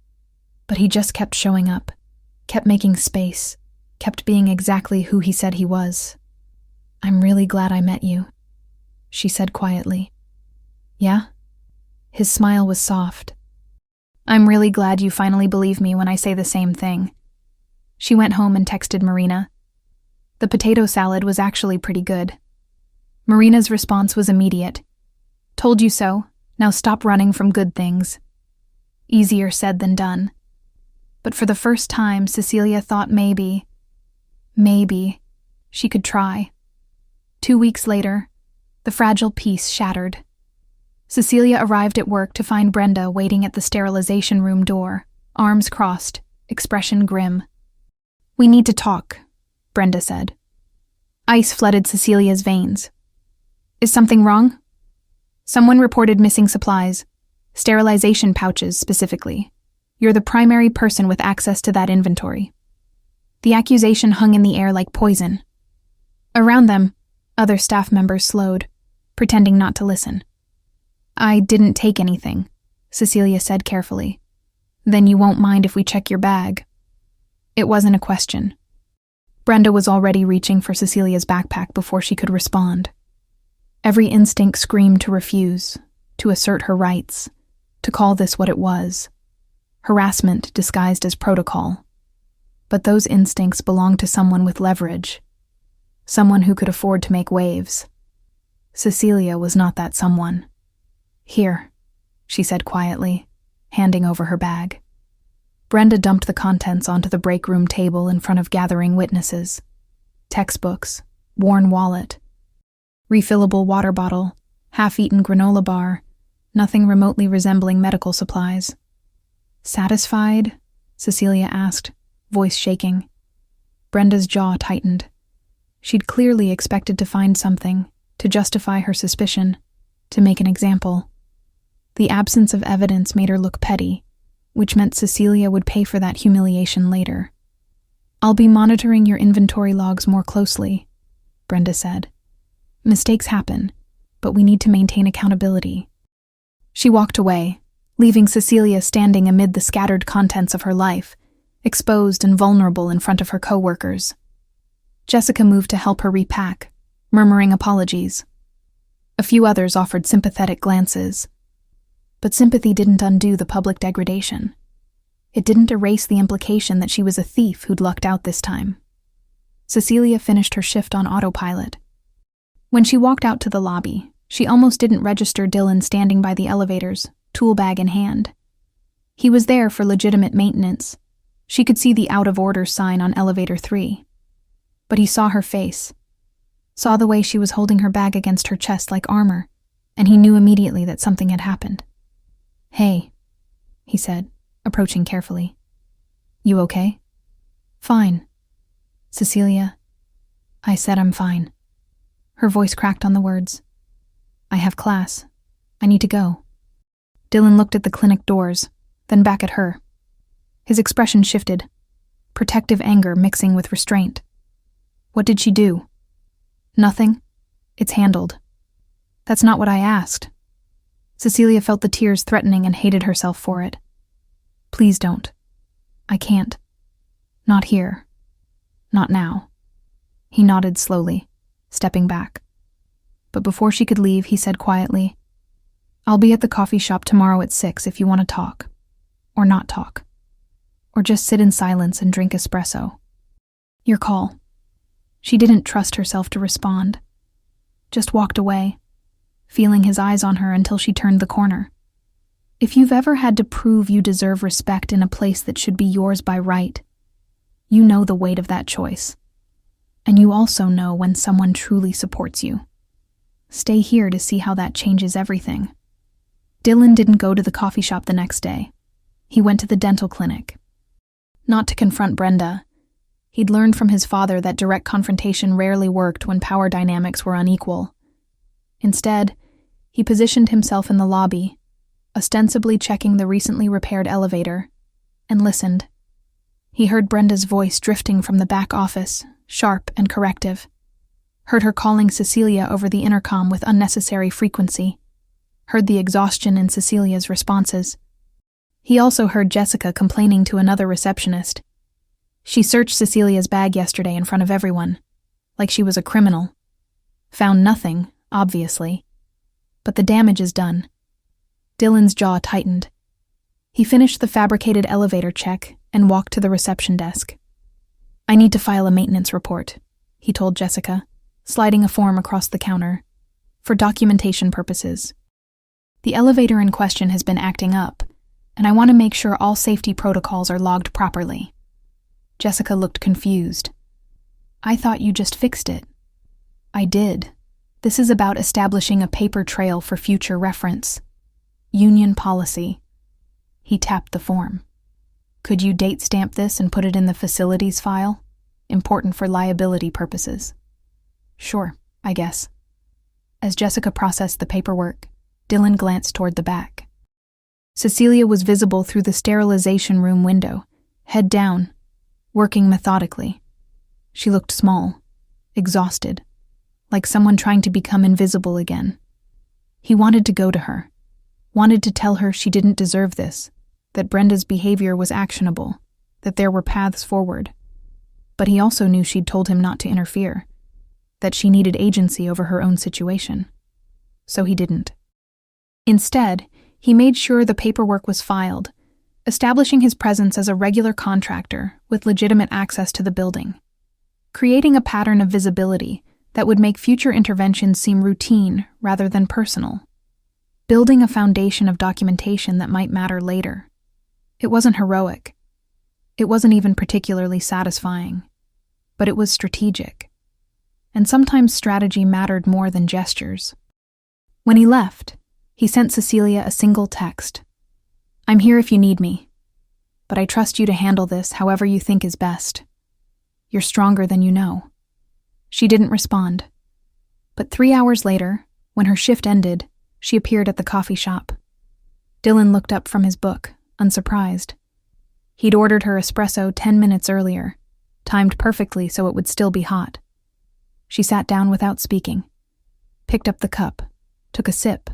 But he just kept showing up, kept making space, kept being exactly who he said he was. I'm really glad I met you, she said quietly. Yeah? His smile was soft. I'm really glad you finally believe me when I say the same thing. She went home and texted Marina. The potato salad was actually pretty good. Marina's response was immediate. Told you so. Now stop running from good things. Easier said than done. But for the first time, Cecilia thought maybe she could try. 2 weeks later, the fragile peace shattered. Cecilia arrived at work to find Brenda waiting at the sterilization room door, arms crossed, expression grim. We need to talk, Brenda said. Ice flooded Cecilia's veins. Is something wrong? Someone reported missing supplies, sterilization pouches specifically. You're the primary person with access to that inventory. The accusation hung in the air like poison. Around them, other staff members slowed, pretending not to listen. I didn't take anything, Cecilia said carefully. Then you won't mind if we check your bag. It wasn't a question. Brenda was already reaching for Cecilia's backpack before she could respond. Every instinct screamed to refuse, to assert her rights, to call this what it was. Harassment disguised as protocol. But those instincts belonged to someone with leverage. Someone who could afford to make waves. Cecilia was not that someone. Here, she said quietly, handing over her bag. Brenda dumped the contents onto the break room table in front of gathering witnesses. Textbooks, worn wallet, refillable water bottle, half-eaten granola bar, nothing remotely resembling medical supplies. Satisfied? Cecilia asked, voice shaking. Brenda's jaw tightened. She'd clearly expected to find something, to justify her suspicion, to make an example. The absence of evidence made her look petty, which meant Cecilia would pay for that humiliation later. I'll be monitoring your inventory logs more closely, Brenda said. Mistakes happen, but we need to maintain accountability. She walked away, leaving Cecilia standing amid the scattered contents of her life, exposed and vulnerable in front of her co-workers. Jessica moved to help her repack, murmuring apologies. A few others offered sympathetic glances. But sympathy didn't undo the public degradation. It didn't erase the implication that she was a thief who'd lucked out this time. Cecilia finished her shift on autopilot. When she walked out to the lobby, she almost didn't register Dylan standing by the elevators, tool bag in hand. He was there for legitimate maintenance. She could see the out-of-order sign on elevator 3. But he saw her face, saw the way she was holding her bag against her chest like armor, and he knew immediately that something had happened. Hey, he said, approaching carefully. You okay? Fine. Cecilia, I said I'm fine. Her voice cracked on the words. I have class. I need to go. Dylan looked at the clinic doors, then back at her. His expression shifted, protective anger mixing with restraint. What did she do? Nothing. It's handled. That's not what I asked. Cecilia felt the tears threatening and hated herself for it. Please don't. I can't. Not here. Not now. He nodded slowly, stepping back. But before she could leave, he said quietly, I'll be at the coffee shop tomorrow at 6 if you want to talk. Or not talk. Or just sit in silence and drink espresso. Your call. She didn't trust herself to respond. Just walked away, feeling his eyes on her until she turned the corner. If you've ever had to prove you deserve respect in a place that should be yours by right, you know the weight of that choice. And you also know when someone truly supports you. Stay here to see how that changes everything. Dylan didn't go to the coffee shop the next day. He went to the dental clinic. Not to confront Brenda. He'd learned from his father that direct confrontation rarely worked when power dynamics were unequal. Instead, he positioned himself in the lobby, ostensibly checking the recently repaired elevator, and listened. He heard Brenda's voice drifting from the back office, sharp and corrective. Heard her calling Cecilia over the intercom with unnecessary frequency. Heard the exhaustion in Cecilia's responses. He also heard Jessica complaining to another receptionist. She searched Cecilia's bag yesterday in front of everyone, like she was a criminal. Found nothing, obviously. But the damage is done. Dylan's jaw tightened. He finished the fabricated elevator check and walked to the reception desk. I need to file a maintenance report, he told Jessica, sliding a form across the counter, for documentation purposes. The elevator in question has been acting up, and I want to make sure all safety protocols are logged properly. Jessica looked confused. I thought you just fixed it. I did. This is about establishing a paper trail for future reference. Union policy. He tapped the form. Could you date stamp this and put it in the facilities file? Important for liability purposes. Sure, I guess. As Jessica processed the paperwork, Dylan glanced toward the back. Cecilia was visible through the sterilization room window, head down, working methodically. She looked small, exhausted, like someone trying to become invisible again. He wanted to go to her, wanted to tell her she didn't deserve this, that Brenda's behavior was actionable, that there were paths forward. But he also knew she'd told him not to interfere, that she needed agency over her own situation. So he didn't. Instead, he made sure the paperwork was filed, establishing his presence as a regular contractor with legitimate access to the building, creating a pattern of visibility that would make future interventions seem routine rather than personal, building a foundation of documentation that might matter later. It wasn't heroic. It wasn't even particularly satisfying, but it was strategic. And sometimes strategy mattered more than gestures. When he left, he sent Cecilia a single text. "I'm here if you need me, but I trust you to handle this however you think is best. You're stronger than you know." She didn't respond. But 3 hours later, when her shift ended, she appeared at the coffee shop. Dylan looked up from his book, unsurprised. He'd ordered her espresso 10 minutes earlier, timed perfectly so it would still be hot. She sat down without speaking, picked up the cup, took a sip,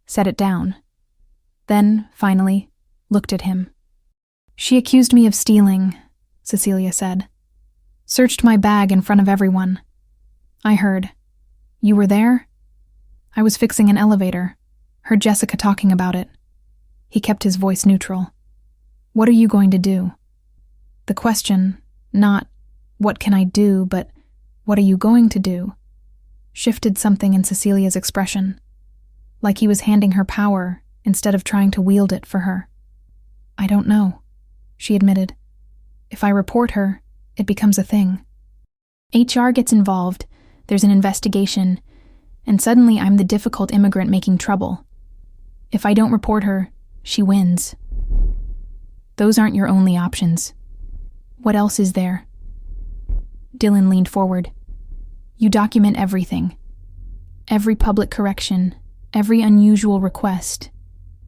set it down, then, finally, looked at him. "She accused me of stealing," Cecilia said. "Searched my bag in front of everyone. I heard. You were there?" "I was fixing an elevator. Heard Jessica talking about it." He kept his voice neutral. "What are you going to do?" The question, not, "What can I do?" but, "What are you going to do?" shifted something in Cecilia's expression, like he was handing her power instead of trying to wield it for her. "I don't know," she admitted. "If I report her, it becomes a thing. HR gets involved, there's an investigation, and suddenly I'm the difficult immigrant making trouble. If I don't report her, she wins. Those aren't your only options. What else is there?" Dylan leaned forward. "You document everything. Every public correction, every unusual request,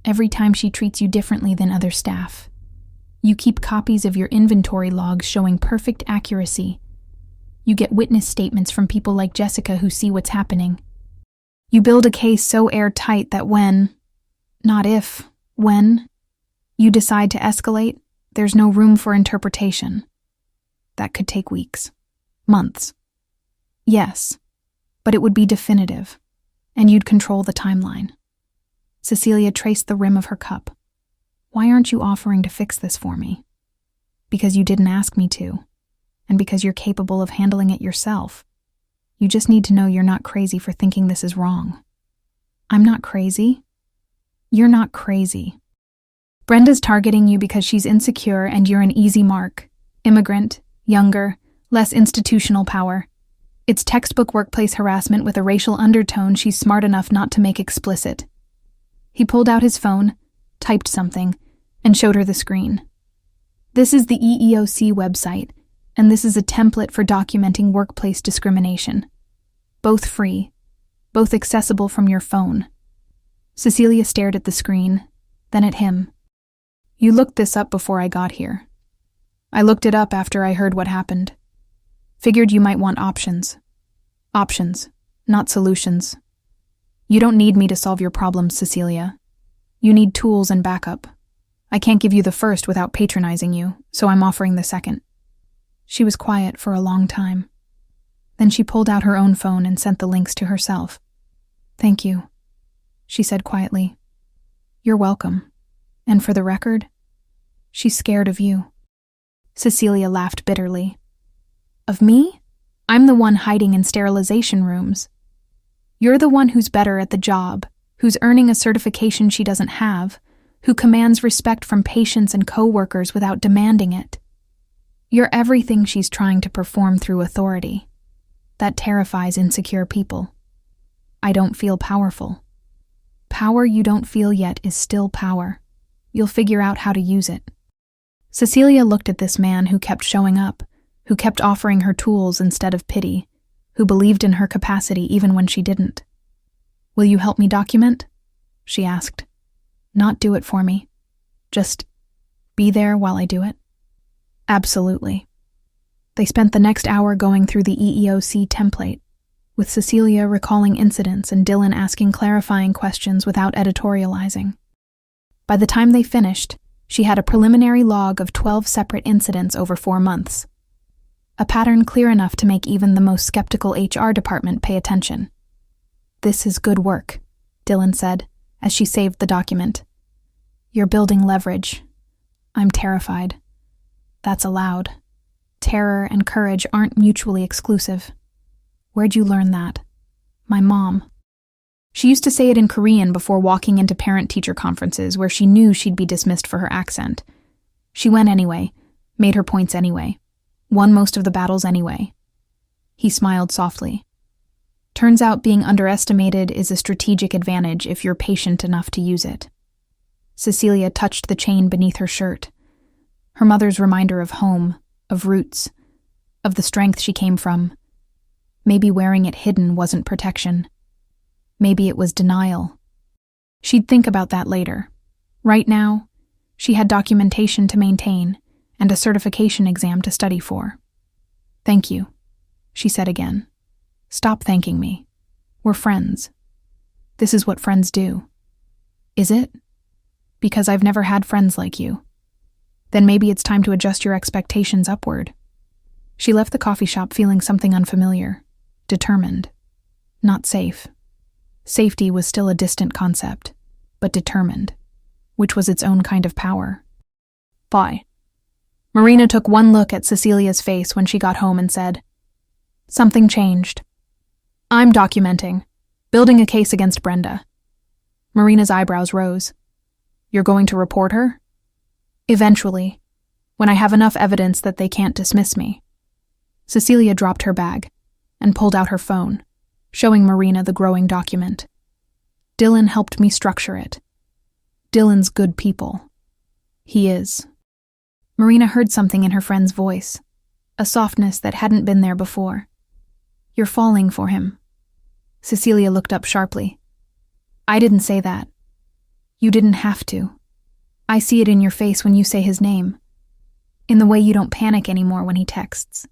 every time she treats you differently than other staff. You keep copies of your inventory logs showing perfect accuracy. You get witness statements from people like Jessica who see what's happening. You build a case so airtight that when, not if, when, you decide to escalate, there's no room for interpretation. That could take weeks, months. Yes, but it would be definitive, and you'd control the timeline." Cecilia traced the rim of her cup. "Why aren't you offering to fix this for me?" "Because you didn't ask me to, and because you're capable of handling it yourself. You just need to know you're not crazy for thinking this is wrong." "I'm not crazy?" "You're not crazy. Brenda's targeting you because she's insecure and you're an easy mark. Immigrant, younger, less institutional power. It's textbook workplace harassment with a racial undertone she's smart enough not to make explicit." He pulled out his phone, typed something, and showed her the screen. "This is the EEOC website, and this is a template for documenting workplace discrimination. Both free, both accessible from your phone." Cecilia stared at the screen, then at him. "You looked this up before I got here." "I looked it up after I heard what happened. Figured you might want options. Options, not solutions. You don't need me to solve your problems, Cecilia. You need tools and backup. I can't give you the first without patronizing you, so I'm offering the second." She was quiet for a long time. Then she pulled out her own phone and sent the links to herself. "Thank you," she said quietly. "You're welcome. And for the record, she's scared of you." Cecilia laughed bitterly. "Of me? I'm the one hiding in sterilization rooms. You're the one who's better at the job, who's earning a certification she doesn't have, who commands respect from patients and co-workers without demanding it. You're everything she's trying to perform through authority. That terrifies insecure people. I don't feel powerful. Power you don't feel yet is still power. You'll figure out how to use it." Cecilia looked at this man who kept showing up, who kept offering her tools instead of pity, who believed in her capacity even when she didn't. "Will you help me document?" she asked. "Not do it for me. Just be there while I do it?" "Absolutely." They spent the next hour going through the EEOC template, with Cecilia recalling incidents and Dylan asking clarifying questions without editorializing. By the time they finished, she had a preliminary log of 12 separate incidents over 4 months. A pattern clear enough to make even the most skeptical HR department pay attention. "This is good work," Dylan said, as she saved the document. "You're building leverage. I'm terrified. That's allowed. Terror and courage aren't mutually exclusive." "Where'd you learn that?" "My mom." She used to say it in Korean before walking into parent-teacher conferences where she knew she'd be dismissed for her accent. She went anyway, made her points anyway, won most of the battles anyway. He smiled softly. "Turns out being underestimated is a strategic advantage if you're patient enough to use it." Cecilia touched the chain beneath her shirt. Her mother's reminder of home, of roots, of the strength she came from. Maybe wearing it hidden wasn't protection. Maybe it was denial. She'd think about that later. Right now, she had documentation to maintain and a certification exam to study for. "Thank you," she said again. "Stop thanking me. We're friends. This is what friends do." "Is it? Because I've never had friends like you. Then maybe it's time to adjust your expectations upward." She left the coffee shop feeling something unfamiliar, determined, not safe. Safety was still a distant concept, but determined, which was its own kind of power. "Bye." Marina took one look at Cecilia's face when she got home and said, "Something changed. I'm documenting, building a case against Brenda." Marina's eyebrows rose. "You're going to report her?" "Eventually, when I have enough evidence that they can't dismiss me." Cecilia dropped her bag and pulled out her phone, showing Marina the growing document. "Dylan helped me structure it. Dylan's good people. He is." Marina heard something in her friend's voice, a softness that hadn't been there before. "You're falling for him." Cecilia looked up sharply. "I didn't say that. You didn't have to. I see it in your face when you say his name. In the way you don't panic anymore when he texts.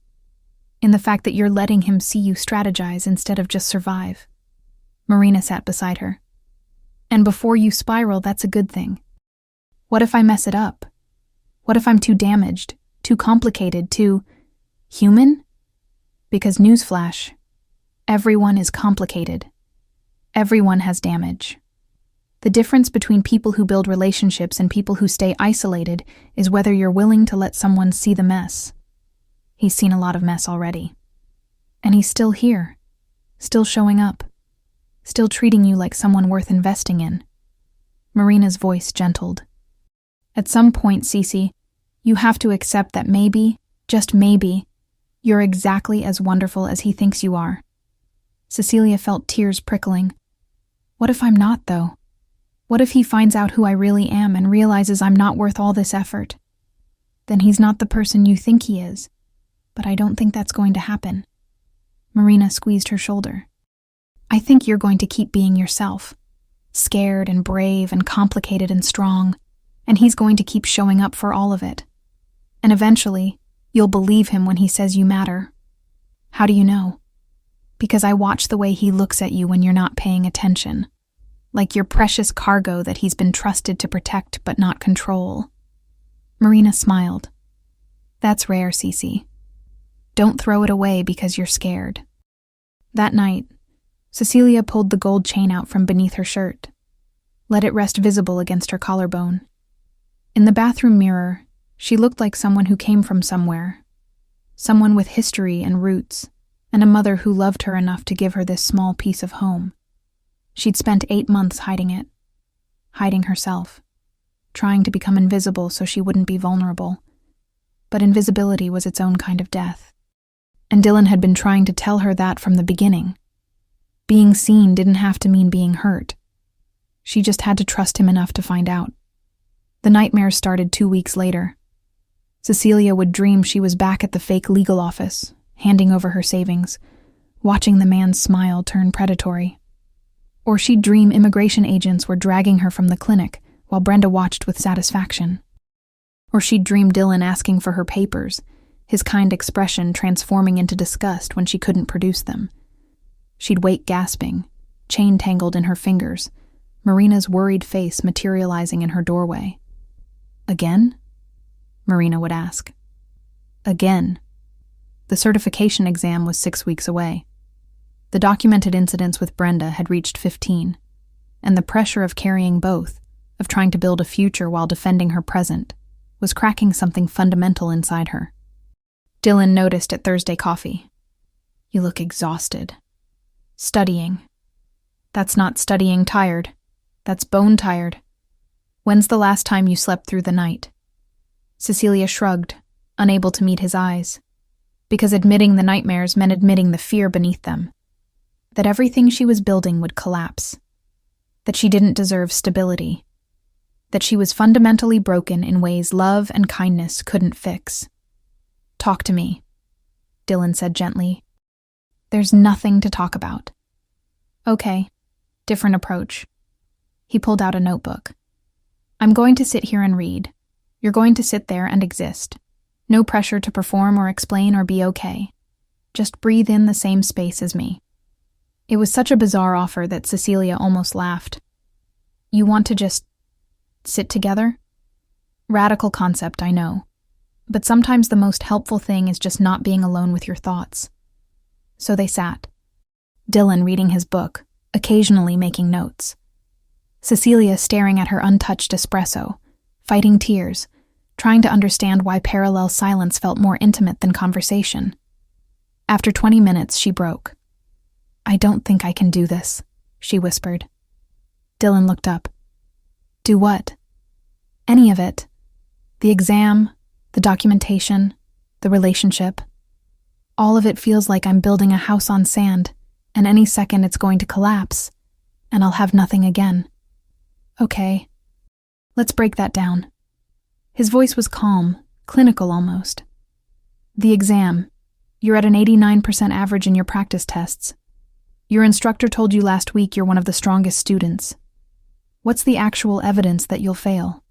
In the fact that you're letting him see you strategize instead of just survive." Marina sat beside her. "And before you spiral, that's a good thing. What if I mess it up? What if I'm too damaged, too complicated, too human? Because newsflash, everyone is complicated. Everyone has damage. The difference between people who build relationships and people who stay isolated is whether you're willing to let someone see the mess. He's seen a lot of mess already. And he's still here, still showing up, still treating you like someone worth investing in." Marina's voice gentled. "At some point, Cece, you have to accept that maybe, just maybe, you're exactly as wonderful as he thinks you are." Cecilia felt tears prickling. "What if I'm not, though? What if he finds out who I really am and realizes I'm not worth all this effort? Then he's not the person you think he is. But I don't think that's going to happen." Marina squeezed her shoulder. "I think you're going to keep being yourself, scared and brave and complicated and strong, and he's going to keep showing up for all of it. And eventually, you'll believe him when he says you matter." "How do you know?" "Because I watch the way he looks at you when you're not paying attention. Like your precious cargo that he's been trusted to protect but not control." Marina smiled. "That's rare, Cece. Don't throw it away because you're scared." That night, Cecilia pulled the gold chain out from beneath her shirt, let it rest visible against her collarbone. In the bathroom mirror, she looked like someone who came from somewhere, someone with history and roots, and a mother who loved her enough to give her this small piece of home. She'd spent 8 months hiding it, hiding herself, trying to become invisible so she wouldn't be vulnerable. But invisibility was its own kind of death. And Dylan had been trying to tell her that from the beginning. Being seen didn't have to mean being hurt. She just had to trust him enough to find out. The nightmares started 2 weeks later. Cecilia would dream she was back at the fake legal office, handing over her savings, watching the man's smile turn predatory. Or she'd dream immigration agents were dragging her from the clinic while Brenda watched with satisfaction. Or she'd dream Dylan asking for her papers, his kind expression transforming into disgust when she couldn't produce them. She'd wake gasping, chain tangled in her fingers, Marina's worried face materializing in her doorway. Again? Marina would ask. Again. The certification exam was 6 weeks away. The documented incidents with Brenda had reached 15, and the pressure of carrying both, of trying to build a future while defending her present, was cracking something fundamental inside her. Dylan noticed at Thursday coffee. "You look exhausted." "Studying." "That's not studying tired. That's bone tired. When's the last time you slept through the night?" Cecilia shrugged, unable to meet his eyes, because admitting the nightmares meant admitting the fear beneath them. That everything she was building would collapse. That she didn't deserve stability. That she was fundamentally broken in ways love and kindness couldn't fix. "Talk to me," Dylan said gently. "There's nothing to talk about." "Okay, different approach." He pulled out a notebook. "I'm going to sit here and read. You're going to sit there and exist. No pressure to perform or explain or be okay. Just breathe in the same space as me." It was such a bizarre offer that Cecilia almost laughed. "You want to just sit together?" Radical concept, I know. But sometimes the most helpful thing is just not being alone with your thoughts. So they sat. Dylan reading his book, occasionally making notes. Cecilia staring at her untouched espresso, fighting tears, trying to understand why parallel silence felt more intimate than conversation. After 20 minutes, she broke. "I don't think I can do this," she whispered. Dylan looked up. "Do what?" "Any of it. The exam, the documentation, the relationship. All of it feels like I'm building a house on sand, and any second it's going to collapse, and I'll have nothing again." "Okay. Let's break that down." His voice was calm, clinical almost. "The exam. You're at an 89% average in your practice tests. Your instructor told you last week you're one of the strongest students. What's the actual evidence that you'll fail?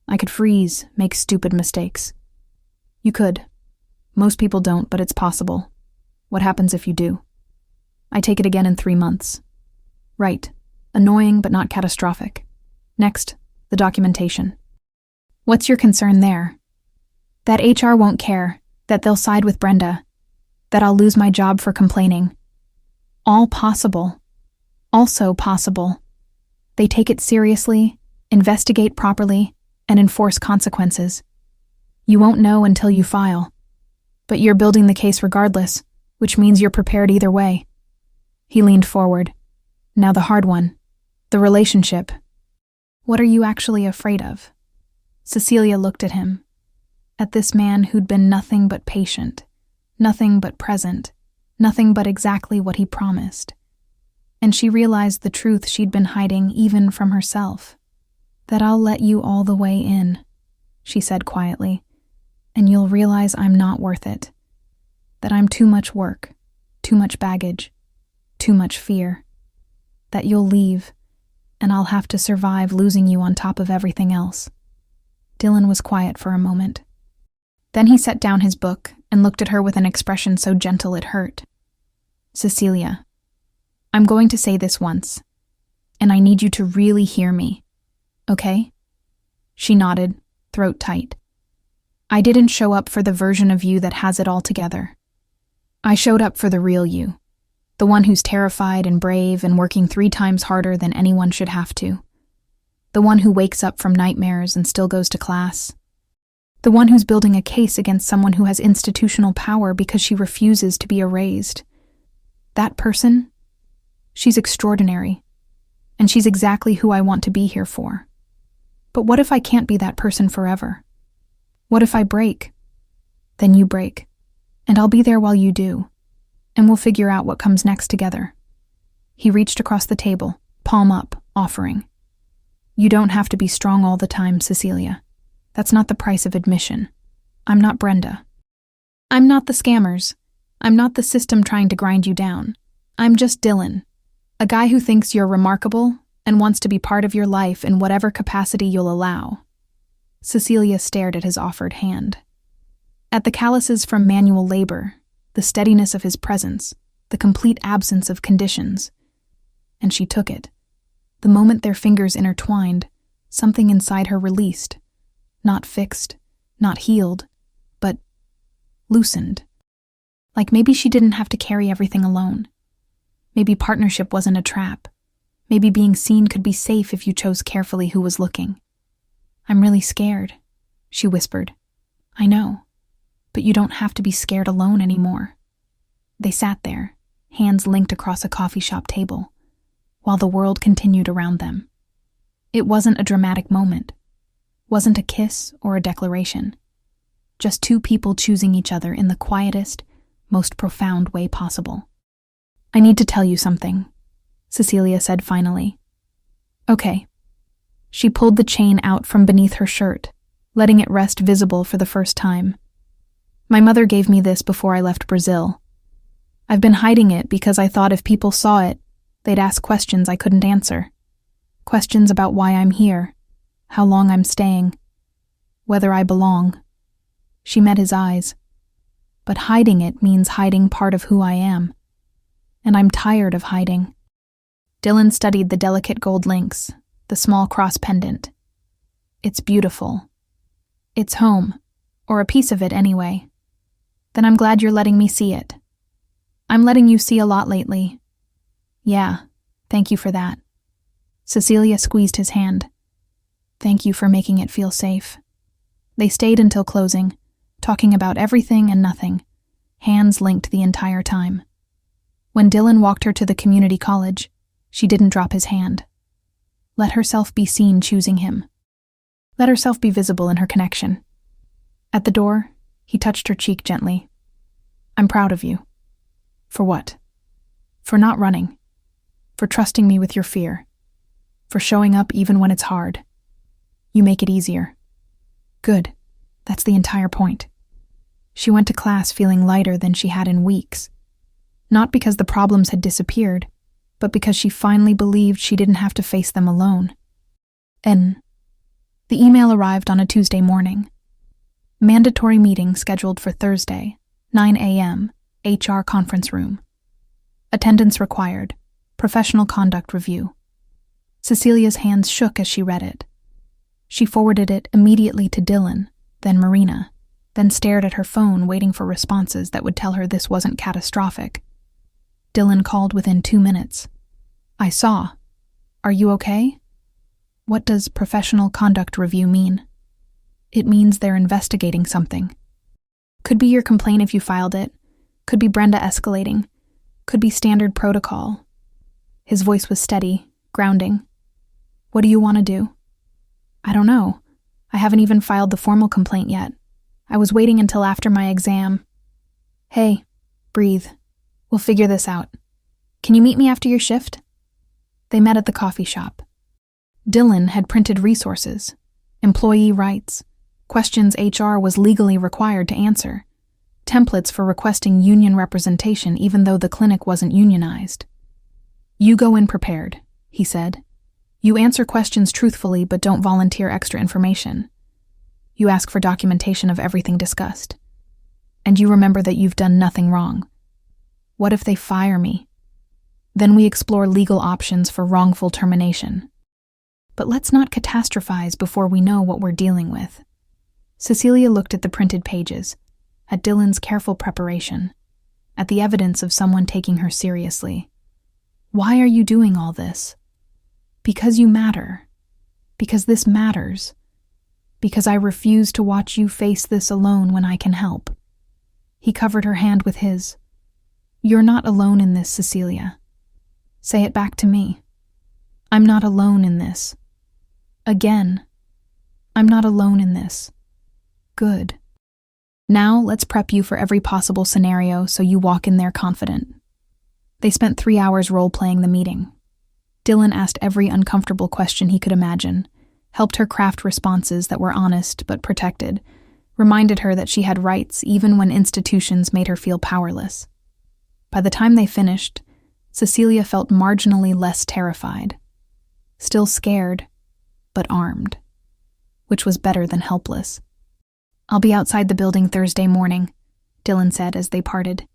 I could freeze, make stupid mistakes. You could. Most people don't, but it's possible. What happens if you do? I take it again in 3 months. Right. Annoying, but not catastrophic. Next, the documentation. What's your concern there? That HR won't care, that they'll side with Brenda, that I'll lose my job for complaining. All possible. Also possible. They take it seriously, investigate properly, and enforce consequences. You won't know until you file. But you're building the case regardless, which means you're prepared either way. He leaned forward. Now the hard one. The relationship. What are you actually afraid of? Cecilia looked at him. At this man who'd been nothing but patient, nothing but present, nothing but exactly what he promised. And she realized the truth she'd been hiding even from herself. That I'll let you all the way in, she said quietly, and you'll realize I'm not worth it. That I'm too much work, too much baggage, too much fear. That you'll leave, and I'll have to survive losing you on top of everything else. Dylan was quiet for a moment. Then he set down his book and looked at her with an expression so gentle it hurt. Cecilia, I'm going to say this once, and I need you to really hear me, okay? She nodded, throat tight. I didn't show up for the version of you that has it all together. I showed up for the real you, the one who's terrified and brave and working 3 times harder than anyone should have to. The one who wakes up from nightmares and still goes to class. The one who's building a case against someone who has institutional power because she refuses to be erased. That person, she's extraordinary, and she's exactly who I want to be here for. But what if I can't be that person forever? What if I break? Then you break, and I'll be there while you do, and we'll figure out what comes next together. He reached across the table, palm up, offering. You don't have to be strong all the time, Cecilia. That's not the price of admission. I'm not Brenda. I'm not the scammers. I'm not the system trying to grind you down. I'm just Dylan, a guy who thinks you're remarkable and wants to be part of your life in whatever capacity you'll allow." Cecilia stared at his offered hand. At the calluses from manual labor, the steadiness of his presence, the complete absence of conditions. And she took it. The moment their fingers intertwined, something inside her released. Not fixed, not healed, but loosened. Like maybe she didn't have to carry everything alone. Maybe partnership wasn't a trap. Maybe being seen could be safe if you chose carefully who was looking. "I'm really scared," she whispered. "I know, but you don't have to be scared alone anymore." They sat there, hands linked across a coffee shop table, while the world continued around them. It wasn't a dramatic moment, wasn't a kiss or a declaration, just two people choosing each other in the quietest, most profound way possible. "I need to tell you something," Cecilia said finally. "Okay." She pulled the chain out from beneath her shirt, letting it rest visible for the first time. "My mother gave me this before I left Brazil. I've been hiding it because I thought if people saw it, they'd ask questions I couldn't answer. Questions about why I'm here, how long I'm staying, whether I belong." She met his eyes. "But hiding it means hiding part of who I am. And I'm tired of hiding." Dylan studied the delicate gold links, the small cross pendant. "It's beautiful. It's home, or a piece of it anyway. Then I'm glad you're letting me see it. I'm letting you see a lot lately." "Yeah, thank you for that." Cecilia squeezed his hand. "Thank you for making it feel safe." They stayed until closing, talking about everything and nothing, hands linked the entire time. When Dylan walked her to the community college, she didn't drop his hand. Let herself be seen choosing him. Let herself be visible in her connection. At the door, he touched her cheek gently. "I'm proud of you." "For what?" "For not running. For trusting me with your fear. For showing up even when it's hard. You make it easier." "Good. That's the entire point." She went to class feeling lighter than she had in weeks. Not because the problems had disappeared, but because she finally believed she didn't have to face them alone. The email arrived on a Tuesday morning. Mandatory meeting scheduled for Thursday, 9 a.m., HR conference room. Attendance required. Professional conduct review. Cecilia's hands shook as she read it. She forwarded it immediately to Dylan, then Marina, then stared at her phone waiting for responses that would tell her this wasn't catastrophic. Dylan called within 2 minutes. "I saw. Are you okay?" What does professional conduct review mean? It means they're investigating something. Could be your complaint if you filed it. Could be Brenda escalating. Could be standard protocol. His voice was steady, grounding. "What do you want to do?" "I don't know. I haven't even filed the formal complaint yet. I was waiting until after my exam." "Hey, breathe. We'll figure this out. Can you meet me after your shift?" They met at the coffee shop. Dylan had printed resources, employee rights, questions HR was legally required to answer, templates for requesting union representation even though the clinic wasn't unionized. "You go in prepared," he said. "You answer questions truthfully but don't volunteer extra information. You ask for documentation of everything discussed. And you remember that you've done nothing wrong. What if they fire me? Then we explore legal options for wrongful termination. But let's not catastrophize before we know what we're dealing with." Cecilia looked at the printed pages, at Dylan's careful preparation, at the evidence of someone taking her seriously. "Why are you doing all this?" "Because you matter. Because this matters. Because I refuse to watch you face this alone when I can help." He covered her hand with his. "You're not alone in this, Cecilia. Say it back to me. I'm not alone in this. Again. I'm not alone in this. Good. Now let's prep you for every possible scenario so you walk in there confident." They spent 3 hours role-playing the meeting. Dylan asked every uncomfortable question he could imagine, helped her craft responses that were honest but protected, reminded her that she had rights even when institutions made her feel powerless. By the time they finished, Cecilia felt marginally less terrified. Still scared, but armed, which was better than helpless. "I'll be outside the building Thursday morning," Dylan said as they parted.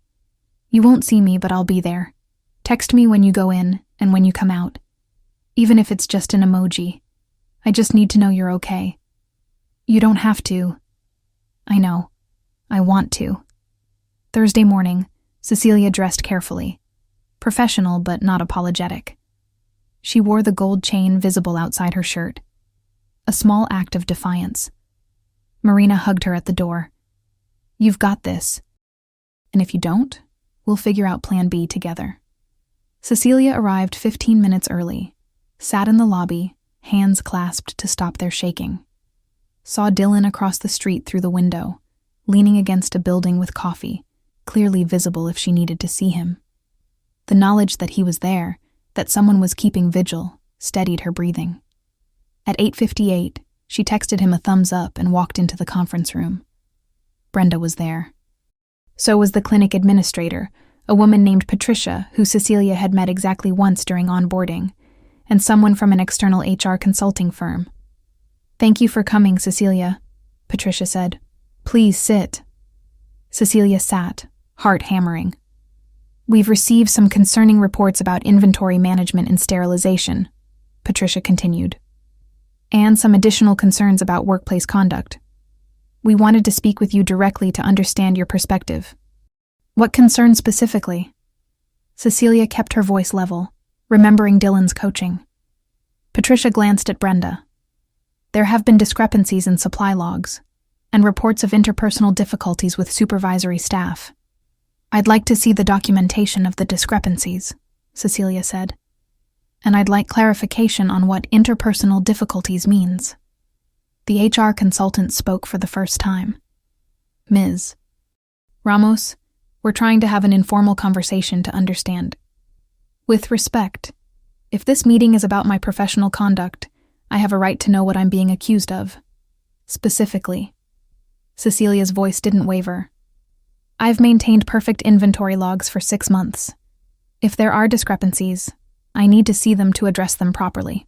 "You won't see me, but I'll be there. Text me when you go in and when you come out. Even if it's just an emoji. I just need to know you're okay. You don't have to." "I know. I want to." Thursday morning, Cecilia dressed carefully. Professional, but not apologetic. She wore the gold chain visible outside her shirt. A small act of defiance. Marina hugged her at the door. "You've got this. And if you don't, we'll figure out Plan B together." Cecilia arrived 15 minutes early, sat in the lobby, hands clasped to stop their shaking. Saw Dylan across the street through the window, leaning against a building with coffee, clearly visible if she needed to see him. The knowledge that he was there, that someone was keeping vigil, steadied her breathing. At 8:58, she texted him a thumbs up and walked into the conference room. Brenda was there. So was the clinic administrator, a woman named Patricia, who Cecilia had met exactly once during onboarding, and someone from an external HR consulting firm. "Thank you for coming, Cecilia," Patricia said. "Please sit." Cecilia sat, heart hammering. "We've received some concerning reports about inventory management and sterilization," Patricia continued, "and some additional concerns about workplace conduct. We wanted to speak with you directly to understand your perspective." "What concerns specifically?" Cecilia kept her voice level, remembering Dylan's coaching. Patricia glanced at Brenda. "There have been discrepancies in supply logs, and reports of interpersonal difficulties with supervisory staff. I'd like to see the documentation of the discrepancies," Cecilia said. "And I'd like clarification on what interpersonal difficulties means." The HR consultant spoke for the first time. "Ms. Ramos, we're trying to have an informal conversation to understand. With respect, if this meeting is about my professional conduct, I have a right to know what I'm being accused of. Specifically." Cecilia's voice didn't waver. "I've maintained perfect inventory logs for 6 months. If there are discrepancies, I need to see them to address them properly."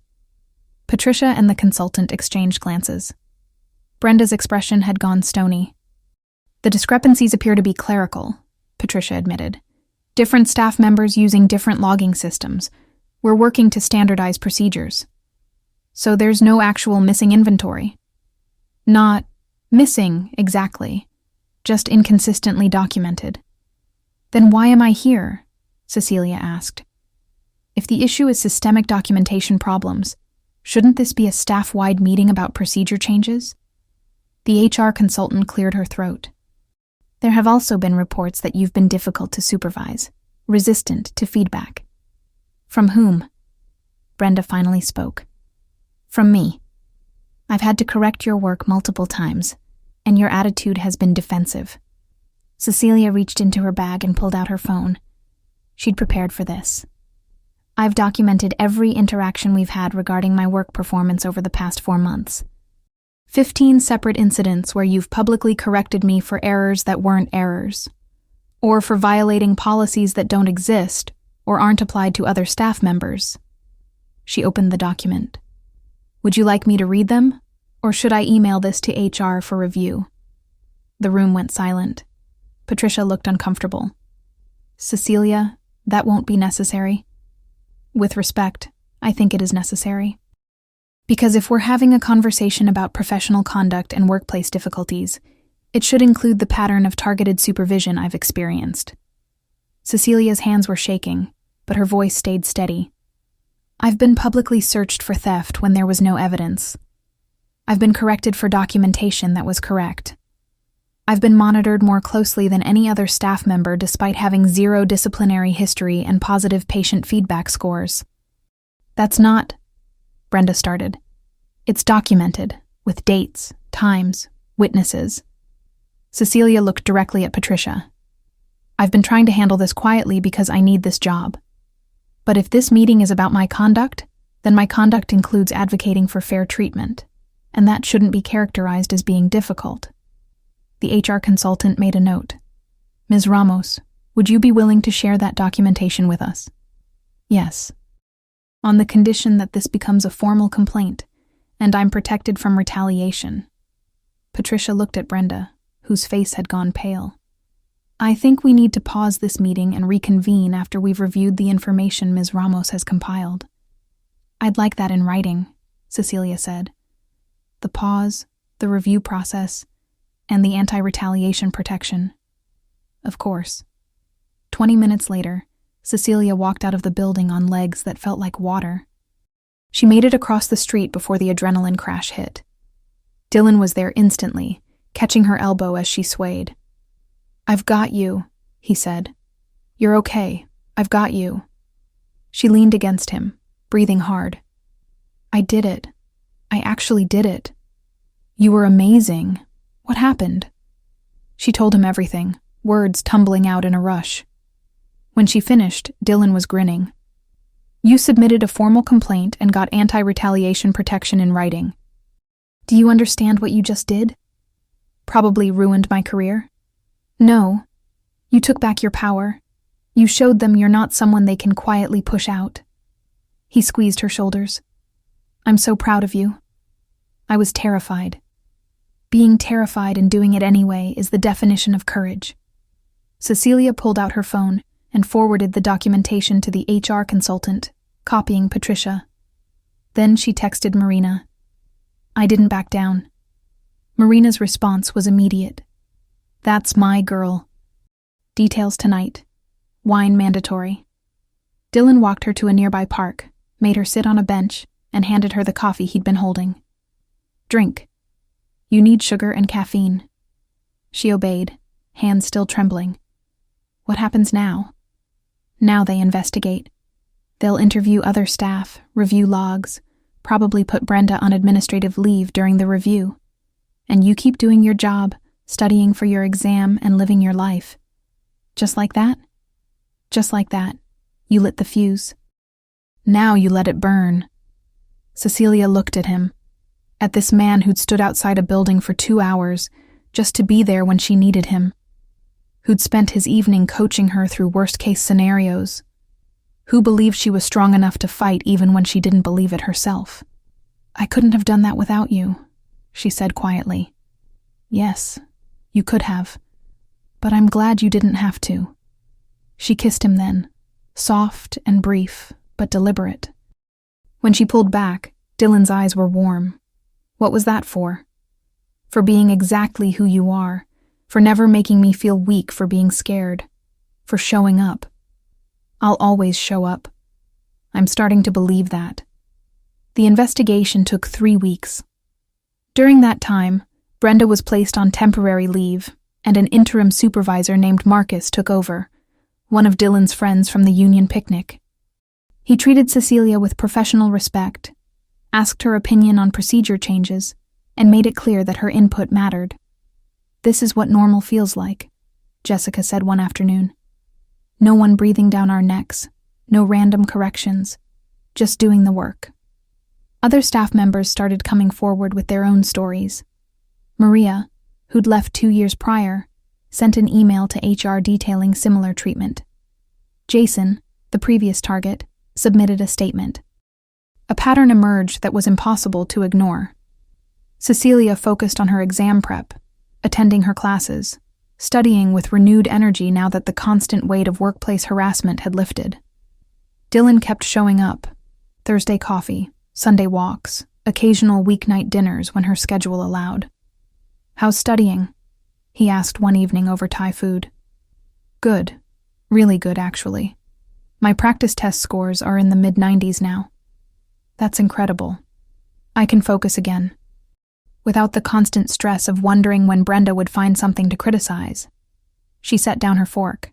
Patricia and the consultant exchanged glances. Brenda's expression had gone stony. "The discrepancies appear to be clerical," Patricia admitted. "Different staff members using different logging systems. We're working to standardize procedures. So there's no actual missing inventory." "Not missing, exactly. Just inconsistently documented." "Then why am I here?" Cecilia asked. "If the issue is systemic documentation problems, shouldn't this be a staff-wide meeting about procedure changes?" The HR consultant cleared her throat. "There have also been reports that you've been difficult to supervise, resistant to feedback." "From whom?" Brenda finally spoke. "From me. I've had to correct your work multiple times, and your attitude has been defensive." Cecilia reached into her bag and pulled out her phone. She'd prepared for this. "I've documented every interaction we've had regarding my work performance over the past 4 months. 15 separate incidents where you've publicly corrected me for errors that weren't errors, or for violating policies that don't exist or aren't applied to other staff members." She opened the document. "Would you like me to read them, or should I email this to HR for review?" The room went silent. Patricia looked uncomfortable. "Cecilia, that won't be necessary. With respect, I think it is necessary. Because if we're having a conversation about professional conduct and workplace difficulties, it should include the pattern of targeted supervision I've experienced." Cecilia's hands were shaking, but her voice stayed steady. "I've been publicly searched for theft when there was no evidence. I've been corrected for documentation that was correct. I've been monitored more closely than any other staff member despite having 0 disciplinary history and positive patient feedback scores." "That's not," Brenda started. "It's documented, with dates, times, witnesses." Cecilia looked directly at Patricia. "I've been trying to handle this quietly because I need this job. But if this meeting is about my conduct, then my conduct includes advocating for fair treatment, and that shouldn't be characterized as being difficult." The HR consultant made a note. Ms. Ramos, would you be willing to share that documentation with us? Yes. On the condition that this becomes a formal complaint, and I'm protected from retaliation. Patricia looked at Brenda, whose face had gone pale. I think we need to pause this meeting and reconvene after we've reviewed the information Ms. Ramos has compiled. I'd like that in writing, Cecilia said. The pause, the review process, and the anti-retaliation protection. Of course. 20 minutes later, Cecilia walked out of the building on legs that felt like water. She made it across the street before the adrenaline crash hit. Dylan was there instantly, catching her elbow as she swayed. I've got you, he said. You're okay. I've got you. She leaned against him, breathing hard. I did it. I actually did it. You were amazing. What happened? She told him everything, words tumbling out in a rush. When she finished, Dylan was grinning. You submitted a formal complaint and got anti-retaliation protection in writing. Do you understand what you just did? Probably ruined my career? No. You took back your power. You showed them you're not someone they can quietly push out. He squeezed her shoulders. I'm so proud of you. I was terrified. Being terrified and doing it anyway is the definition of courage. Cecilia pulled out her phone and forwarded the documentation to the HR consultant, copying Patricia. Then she texted Marina. I didn't back down. Marina's response was immediate. That's my girl. Details tonight. Wine mandatory. Dylan walked her to a nearby park, made her sit on a bench, and handed her the coffee he'd been holding. Drink. You need sugar and caffeine. She obeyed, hands still trembling. What happens now? Now they investigate. They'll interview other staff, review logs, probably put Brenda on administrative leave during the review. And you keep doing your job, studying for your exam and living your life. Just like that? Just like that. You lit the fuse. Now you let it burn. Cecilia looked at him, at this man who'd stood outside a building for 2 hours just to be there when she needed him, who'd spent his evening coaching her through worst-case scenarios, who believed she was strong enough to fight even when she didn't believe it herself. I couldn't have done that without you, she said quietly. Yes, you could have, but I'm glad you didn't have to. She kissed him then, soft and brief, but deliberate. When she pulled back, Dylan's eyes were warm. What was that for? For being exactly who you are, for never making me feel weak for being scared, for showing up. I'll always show up. I'm starting to believe that. The investigation took 3 weeks. During that time, Brenda was placed on temporary leave, and an interim supervisor named Marcus took over, one of Dylan's friends from the union picnic. He treated Cecilia with professional respect, asked her opinion on procedure changes, and made it clear that her input mattered. This is what normal feels like, Jessica said one afternoon. No one breathing down our necks, no random corrections, just doing the work. Other staff members started coming forward with their own stories. Maria, who'd left 2 years prior, sent an email to HR detailing similar treatment. Jason, the previous target, submitted a statement. A pattern emerged that was impossible to ignore. Cecilia focused on her exam prep, attending her classes, studying with renewed energy now that the constant weight of workplace harassment had lifted. Dylan kept showing up, Thursday coffee, Sunday walks, occasional weeknight dinners when her schedule allowed. How's studying? He asked one evening over Thai food. Good. Really good, actually. My practice test scores are in the mid-90s now. That's incredible. I can focus again, without the constant stress of wondering when Brenda would find something to criticize. She set down her fork.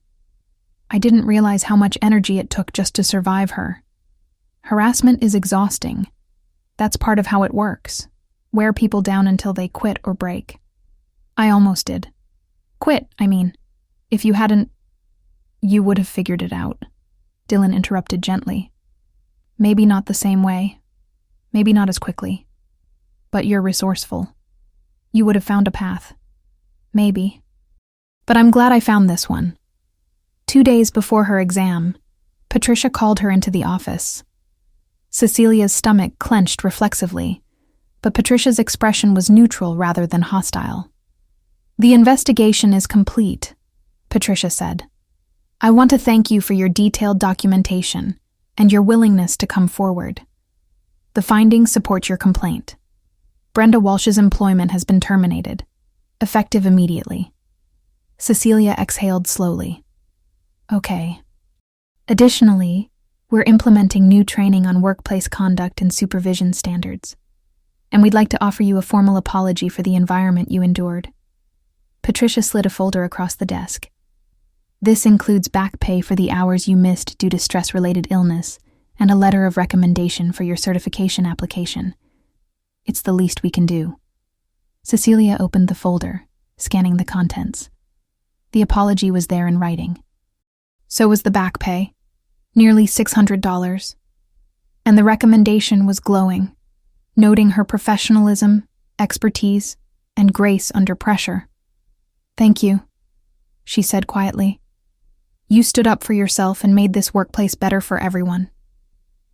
I didn't realize how much energy it took just to survive her. Harassment is exhausting. That's part of how it works. Wear people down until they quit or break. I almost did. Quit, I mean. If you hadn't, you would have figured it out. Dylan interrupted gently. Maybe not the same way. Maybe not as quickly. But you're resourceful. You would have found a path. Maybe. But I'm glad I found this one. 2 days before her exam, Patricia called her into the office. Cecilia's stomach clenched reflexively, but Patricia's expression was neutral rather than hostile. "The investigation is complete," Patricia said. "I want to thank you for your detailed documentation and your willingness to come forward. The findings support your complaint. Brenda Walsh's employment has been terminated, effective immediately." Cecilia exhaled slowly. "Okay. Additionally, we're implementing new training on workplace conduct and supervision standards, and we'd like to offer you a formal apology for the environment you endured." Patricia slid a folder across the desk. "This includes back pay for the hours you missed due to stress-related illness and a letter of recommendation for your certification application. It's the least we can do." Cecilia opened the folder, scanning the contents. The apology was there in writing. So was the back pay, nearly $600. And the recommendation was glowing, noting her professionalism, expertise, and grace under pressure. "Thank you," she said quietly. "You stood up for yourself and made this workplace better for everyone.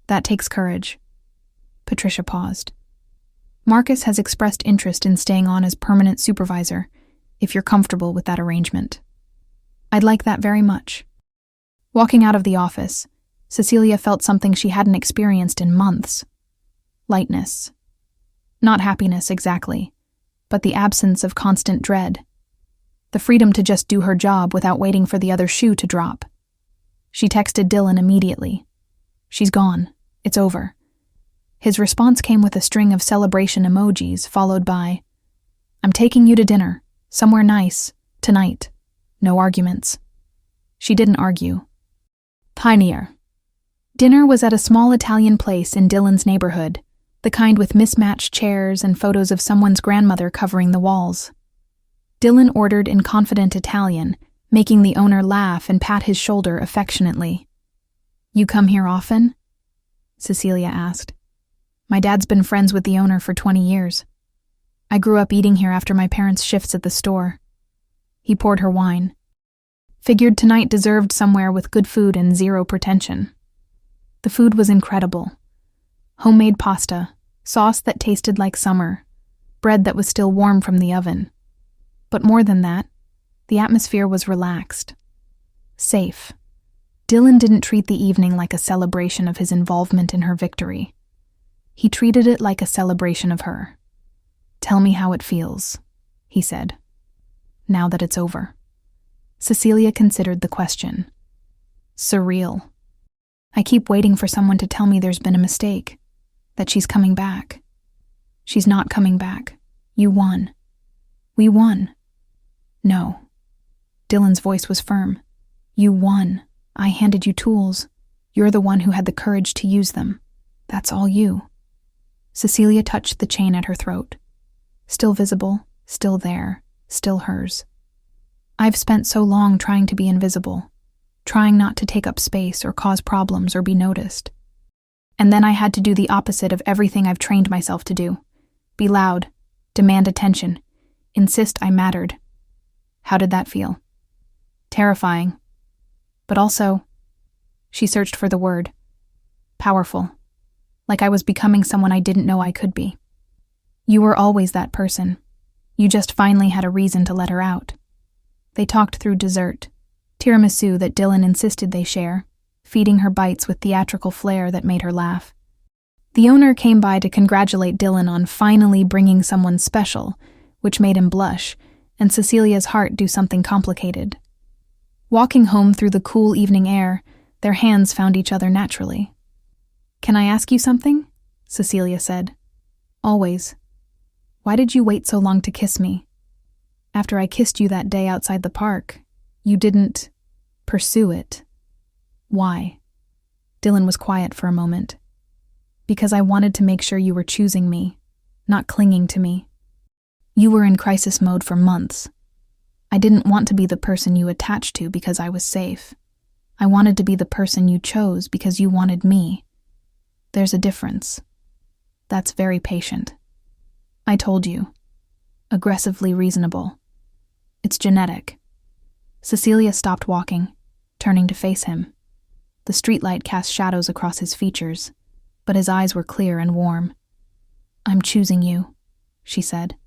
That takes courage." Patricia paused. "Marcus has expressed interest in staying on as permanent supervisor, if you're comfortable with that arrangement." "I'd like that very much." Walking out of the office, Cecilia felt something she hadn't experienced in months. Lightness. Not happiness exactly, but the absence of constant dread. The freedom to just do her job without waiting for the other shoe to drop. She texted Dylan immediately. "She's gone. It's over." His response came with a string of celebration emojis, followed by, "I'm taking you to dinner, somewhere nice, tonight. No arguments." She didn't argue. Pioneer. Dinner was at a small Italian place in Dylan's neighborhood, the kind with mismatched chairs and photos of someone's grandmother covering the walls. Dylan ordered in confident Italian, making the owner laugh and pat his shoulder affectionately. "You come here often?" Cecilia asked. "My dad's been friends with the owner for 20 years. I grew up eating here after my parents' shifts at the store." He poured her wine. Figured tonight deserved somewhere with good food and zero pretension. The food was incredible. Homemade pasta, sauce that tasted like summer, bread that was still warm from the oven. But more than that, the atmosphere was relaxed. Safe. Dylan didn't treat the evening like a celebration of his involvement in her victory. He treated it like a celebration of her. "Tell me how it feels," he said, "now that it's over." Cecilia considered the question. "Surreal. I keep waiting for someone to tell me there's been a mistake, that she's coming back. She's not coming back. You won. We won." "No." Dylan's voice was firm. "You won. I handed you tools. You're the one who had the courage to use them. That's all you." Cecilia touched the chain at her throat. Still visible, still there, still hers. "I've spent so long trying to be invisible, trying not to take up space or cause problems or be noticed. And then I had to do the opposite of everything I've trained myself to do. Be loud, demand attention, insist I mattered. How did that feel? Terrifying. But also," she searched for the word, "powerful. Like I was becoming someone I didn't know I could be. You were always that person. You just finally had a reason to let her out." They talked through dessert, tiramisu that Dylan insisted they share, feeding her bites with theatrical flair that made her laugh. The owner came by to congratulate Dylan on finally bringing someone special, which made him blush, and Cecilia's heart do something complicated. Walking home through the cool evening air, their hands found each other naturally. "Can I ask you something?" Cecilia said. "Always. Why did you wait so long to kiss me? After I kissed you that day outside the park, you didn't pursue it. Why?" Dylan was quiet for a moment. "Because I wanted to make sure you were choosing me, not clinging to me. You were in crisis mode for months. I didn't want to be the person you attached to because I was safe. I wanted to be the person you chose because you wanted me. There's a difference. That's very patient. I told you. Aggressively reasonable. It's genetic." Cecilia stopped walking, turning to face him. The streetlight cast shadows across his features, but his eyes were clear and warm. "I'm choosing you," she said.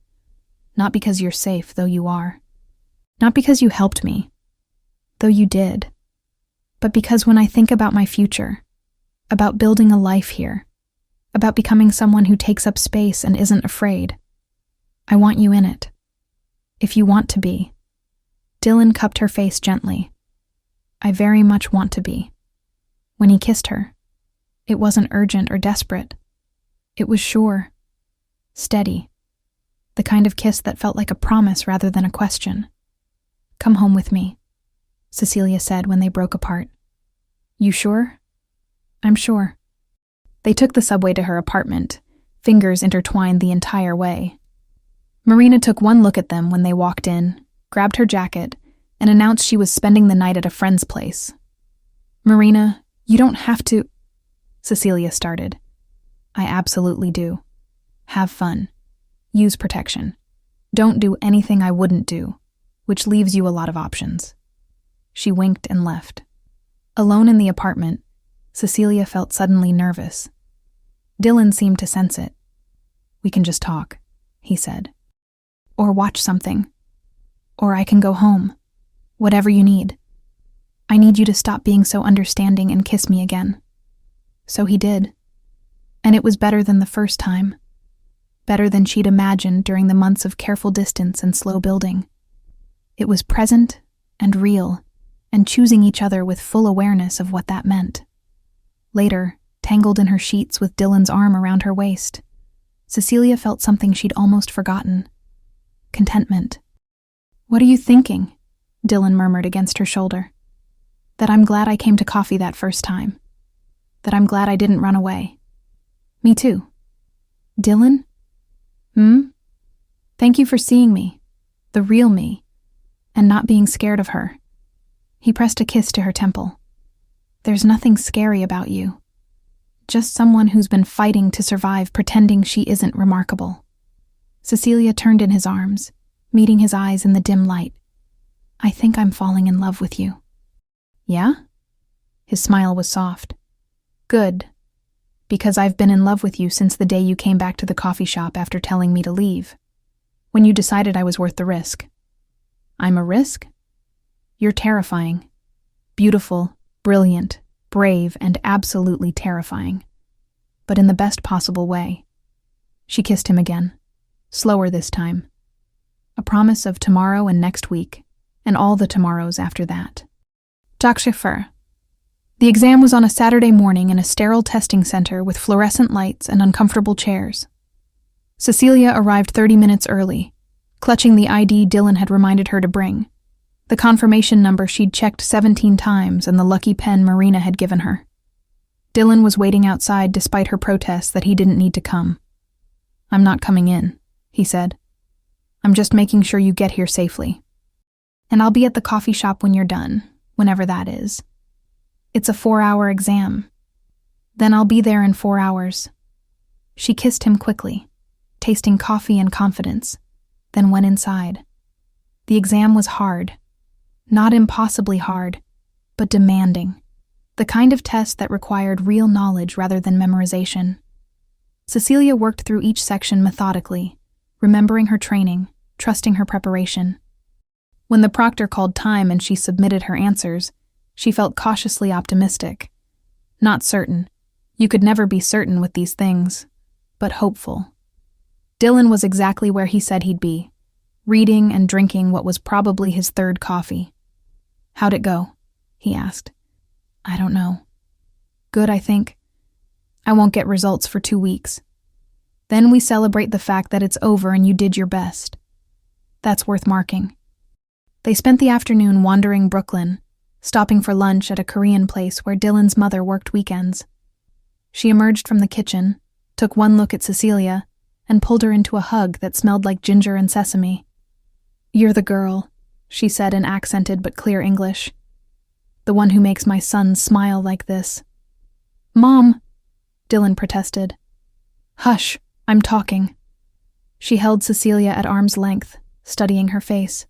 "Not because you're safe, though you are. Not because you helped me, though you did. But because when I think about my future, about building a life here, about becoming someone who takes up space and isn't afraid, I want you in it. If you want to be." Dylan cupped her face gently. "I very much want to be." When he kissed her, it wasn't urgent or desperate. It was sure, steady, the kind of kiss that felt like a promise rather than a question. "Come home with me," Cecilia said when they broke apart. "You sure?" "I'm sure." They took the subway to her apartment, fingers intertwined the entire way. Marina took one look at them when they walked in, grabbed her jacket, and announced she was spending the night at a friend's place. "Marina, you don't have to," Cecilia started. "I absolutely do. Have fun. Use protection. Don't do anything I wouldn't do, which leaves you a lot of options." She winked and left. Alone in the apartment, Cecilia felt suddenly nervous. Dylan seemed to sense it. "We can just talk," he said. "Or watch something. Or I can go home. Whatever you need. I need you to stop being so understanding and kiss me again." So he did. And it was better than the first time. Better than she'd imagined during the months of careful distance and slow building. It was present and real, and choosing each other with full awareness of what that meant. Later, tangled in her sheets with Dylan's arm around her waist, Cecilia felt something she'd almost forgotten. Contentment. "What are you thinking?" Dylan murmured against her shoulder. "That I'm glad I came to coffee that first time. That I'm glad I didn't run away." "Me too." "Dylan?" "Thank you for seeing me, the real me, and not being scared of her." He pressed a kiss to her temple. "There's nothing scary about you. Just someone who's been fighting to survive, pretending she isn't remarkable." Cecilia turned in his arms, meeting his eyes in the dim light. "I think I'm falling in love with you." "Yeah?" His smile was soft. "Good. Because I've been in love with you since the day you came back to the coffee shop after telling me to leave. When you decided I was worth the risk." "I'm a risk?" "You're terrifying. Beautiful, brilliant, brave, and absolutely terrifying. But in the best possible way." She kissed him again, slower this time. A promise of tomorrow and next week, and all the tomorrows after that. Chauffeur. The exam was on a Saturday morning in a sterile testing center with fluorescent lights and uncomfortable chairs. Cecilia arrived 30 minutes early, clutching the ID Dylan had reminded her to bring, the confirmation number she'd checked 17 times and the lucky pen Marina had given her. Dylan was waiting outside despite her protests that he didn't need to come. "I'm not coming in," he said. "I'm just making sure you get here safely. And I'll be at the coffee shop when you're done, whenever that is. It's a 4-hour exam. Then I'll be there in 4 hours." She kissed him quickly, tasting coffee and confidence, then went inside. The exam was hard. Not impossibly hard, but demanding. The kind of test that required real knowledge rather than memorization. Cecilia worked through each section methodically, remembering her training, trusting her preparation. When the proctor called time and she submitted her answers, she felt cautiously optimistic. Not certain. You could never be certain with these things, but hopeful. Dylan was exactly where he said he'd be, reading and drinking what was probably his third coffee. "How'd it go?" he asked. "I don't know. Good, I think. I won't get results for 2 weeks. Then we celebrate the fact that it's over and you did your best. That's worth marking." They spent the afternoon wandering Brooklyn, stopping for lunch at a Korean place where Dylan's mother worked weekends. She emerged from the kitchen, took one look at Cecilia, and pulled her into a hug that smelled like ginger and sesame. "You're the girl," she said in accented but clear English. "The one who makes my son smile like this." "Mom," Dylan protested. "Hush, I'm talking." She held Cecilia at arm's length, studying her face.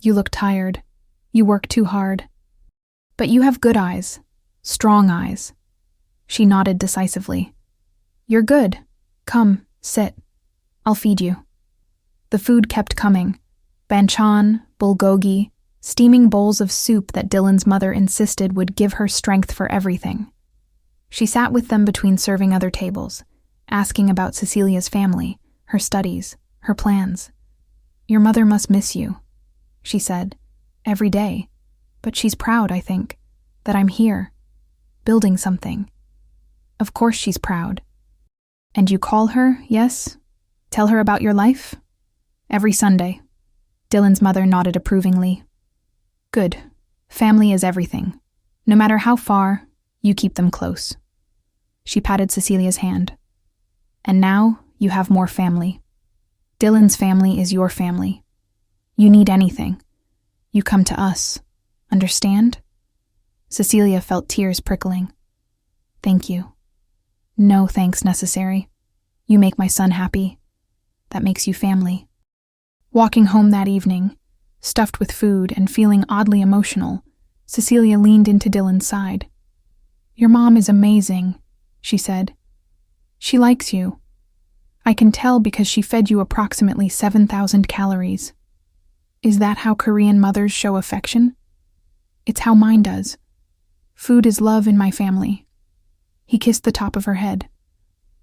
You look tired. You work too hard. But you have good eyes. Strong eyes. She nodded decisively. You're good. Come, sit. I'll feed you. The food kept coming. Banchan, bulgogi, steaming bowls of soup that Dylan's mother insisted would give her strength for everything. She sat with them between serving other tables, asking about Cecilia's family, her studies, her plans. Your mother must miss you, she said, every day. But she's proud, I think, that I'm here, building something. Of course she's proud. And you call her, yes? Tell her about your life? Every Sunday. Dylan's mother nodded approvingly. Good. Family is everything. No matter how far, you keep them close. She patted Cecilia's hand. And now you have more family. Dylan's family is your family. You need anything. You come to us. Understand? Cecilia felt tears prickling. Thank you. No thanks necessary. You make my son happy. That makes you family. Walking home that evening, stuffed with food and feeling oddly emotional, Cecilia leaned into Dylan's side. Your mom is amazing, she said. She likes you. I can tell because she fed you approximately 7,000 calories. Is that how Korean mothers show affection? It's how mine does. Food is love in my family. He kissed the top of her head.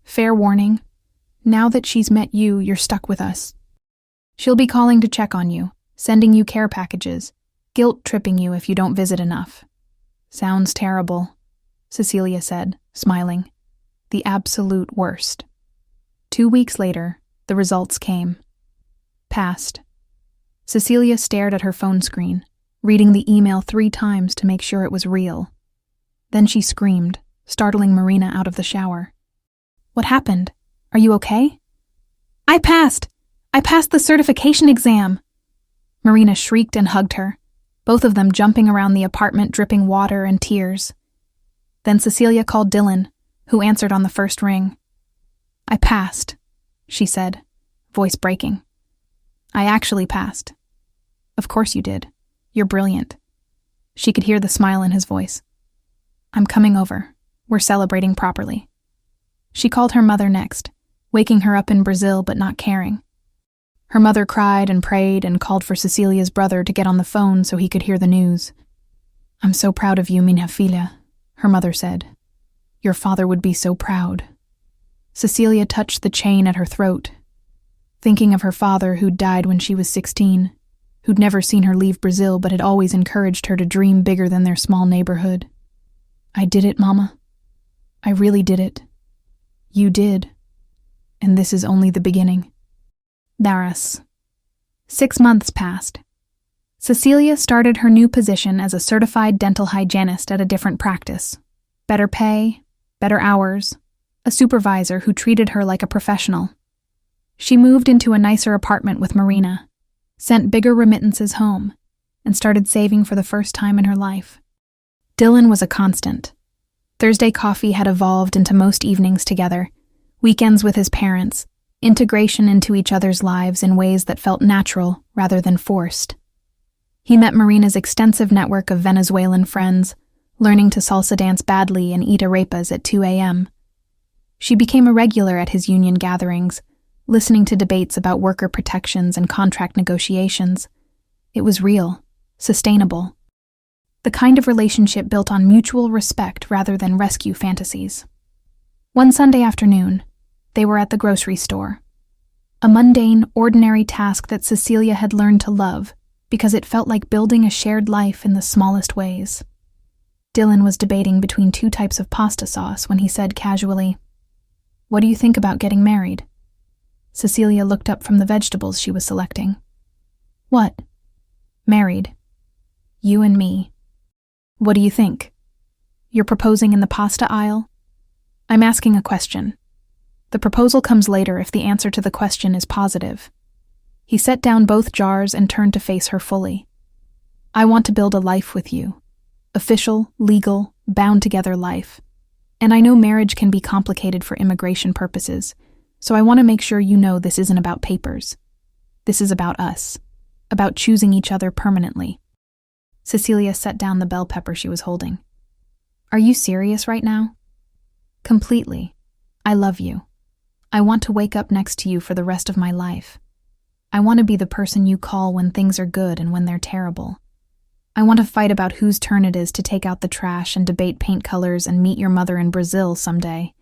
Fair warning. Now that she's met you, you're stuck with us. She'll be calling to check on you, sending you care packages, guilt-tripping you if you don't visit enough. Sounds terrible, Cecilia said, smiling. The absolute worst. 2 weeks later, the results came. Passed. Cecilia stared at her phone screen, reading the email 3 times to make sure it was real. Then she screamed, startling Marina out of the shower. What happened? Are you okay? I passed the certification exam. Marina shrieked and hugged her, both of them jumping around the apartment dripping water and tears. Then Cecilia called Dylan, who answered on the first ring. I passed, she said, voice breaking. I actually passed. Of course you did. You're brilliant. She could hear the smile in his voice. I'm coming over. We're celebrating properly. She called her mother next, waking her up in Brazil but not caring. Her mother cried and prayed and called for Cecilia's brother to get on the phone so he could hear the news. I'm so proud of you, minha filha, her mother said. Your father would be so proud. Cecilia touched the chain at her throat, thinking of her father who'd died when she was 16, who'd never seen her leave Brazil but had always encouraged her to dream bigger than their small neighborhood. I did it, Mama. I really did it. You did. And this is only the beginning. Daras. 6 months passed. Cecilia started her new position as a certified dental hygienist at a different practice. Better pay, better hours, a supervisor who treated her like a professional. She moved into a nicer apartment with Marina, sent bigger remittances home, and started saving for the first time in her life. Dylan was a constant. Thursday coffee had evolved into most evenings together, weekends with his parents, integration into each other's lives in ways that felt natural rather than forced. He met Marina's extensive network of Venezuelan friends, learning to salsa dance badly and eat arepas at 2 a.m. She became a regular at his union gatherings, listening to debates about worker protections and contract negotiations. It was real, sustainable. The kind of relationship built on mutual respect rather than rescue fantasies. One Sunday afternoon, they were at the grocery store. A mundane, ordinary task that Cecilia had learned to love because it felt like building a shared life in the smallest ways. Dylan was debating between 2 types of pasta sauce when he said casually, "What do you think about getting married?" Cecilia looked up from the vegetables she was selecting. "What?" "Married. You and me. What do you think? You're proposing in the pasta aisle?" "I'm asking a question. The proposal comes later if the answer to the question is positive." He set down both jars and turned to face her fully. "I want to build a life with you. Official, legal, bound-together life. And I know marriage can be complicated for immigration purposes, so I want to make sure you know this isn't about papers. This is about us. about choosing each other permanently. Cecilia set down the bell pepper she was holding. Are you serious right now? Completely. I love you. I want to wake up next to you for the rest of my life. I want to be the person you call when things are good and when they're terrible. I want to fight about whose turn it is to take out the trash and debate paint colors and meet your mother in Brazil someday.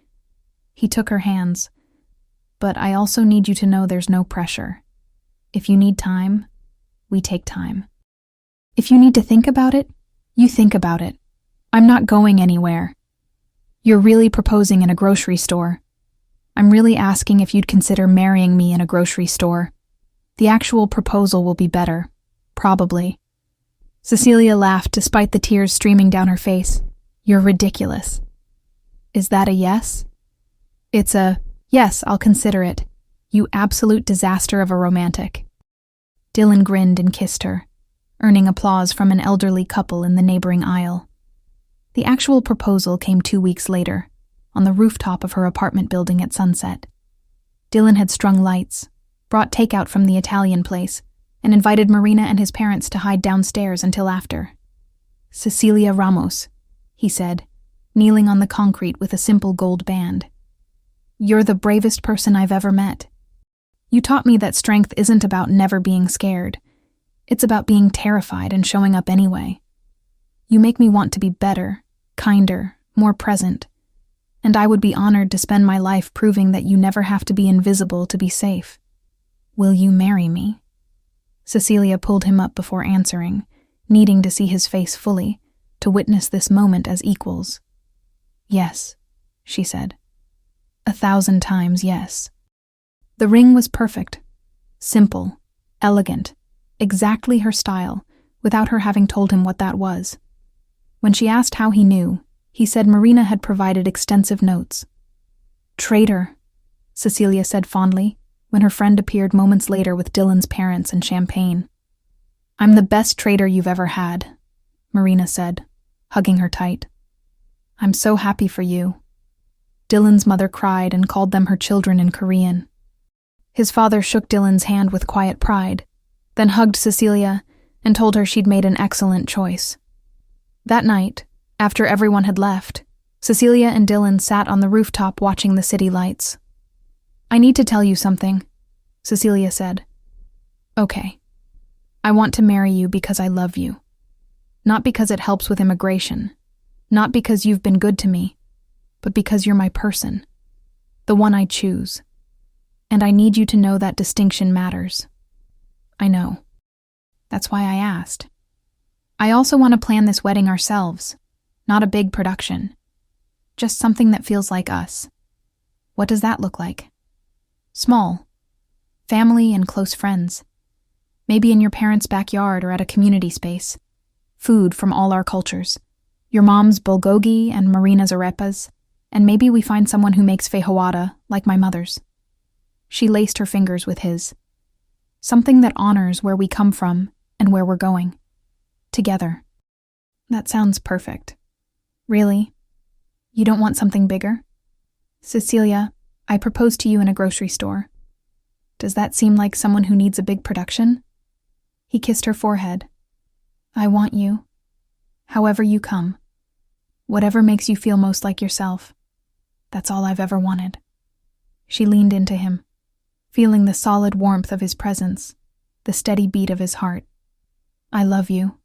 He took her hands. But I also need you to know there's no pressure. If you need time, we take time. If you need to think about it, you think about it. I'm not going anywhere. You're really proposing in a grocery store. I'm really asking if you'd consider marrying me in a grocery store. The actual proposal will be better. Probably. Cecilia laughed despite the tears streaming down her face. You're ridiculous. Is that a yes? It's a, yes, I'll consider it. You absolute disaster of a romantic. Dylan grinned and kissed her, earning applause from an elderly couple in the neighboring aisle. The actual proposal came 2 weeks later, on the rooftop of her apartment building at sunset. Dylan had strung lights, brought takeout from the Italian place, and invited Marina and his parents to hide downstairs until after. Cecilia Ramos, he said, kneeling on the concrete with a simple gold band. You're the bravest person I've ever met. You taught me that strength isn't about never being scared. It's about being terrified and showing up anyway. You make me want to be better, kinder, more present. And I would be honored to spend my life proving that you never have to be invisible to be safe. Will you marry me? Cecilia pulled him up before answering, needing to see his face fully, to witness this moment as equals. Yes, she said. 1,000 times yes. The ring was perfect. Simple, elegant, exactly her style, without her having told him what that was. When she asked how he knew, he said Marina had provided extensive notes. Traitor, Cecilia said fondly, when her friend appeared moments later with Dylan's parents and champagne. I'm the best traitor you've ever had, Marina said, hugging her tight. I'm so happy for you. Dylan's mother cried and called them her children in Korean. His father shook Dylan's hand with quiet pride, then hugged Cecilia and told her she'd made an excellent choice. That night, after everyone had left, Cecilia and Dylan sat on the rooftop watching the city lights. I need to tell you something, Cecilia said. Okay. I want to marry you because I love you. Not because it helps with immigration. Not because you've been good to me. But because you're my person. The one I choose. And I need you to know that distinction matters. I know. That's why I asked. I also want to plan this wedding ourselves. Not a big production. Just something that feels like us. What does that look like? Small. Family and close friends. Maybe in your parents' backyard or at a community space. Food from all our cultures. Your mom's bulgogi and Marina's arepas. And maybe we find someone who makes feijoada, like my mother's. She laced her fingers with his. Something that honors where we come from and where we're going. Together. That sounds perfect. Really? You don't want something bigger? Cecilia, I proposed to you in a grocery store. Does that seem like someone who needs a big production? He kissed her forehead. I want you. However you come. Whatever makes you feel most like yourself. That's all I've ever wanted. She leaned into him, feeling the solid warmth of his presence, the steady beat of his heart. I love you,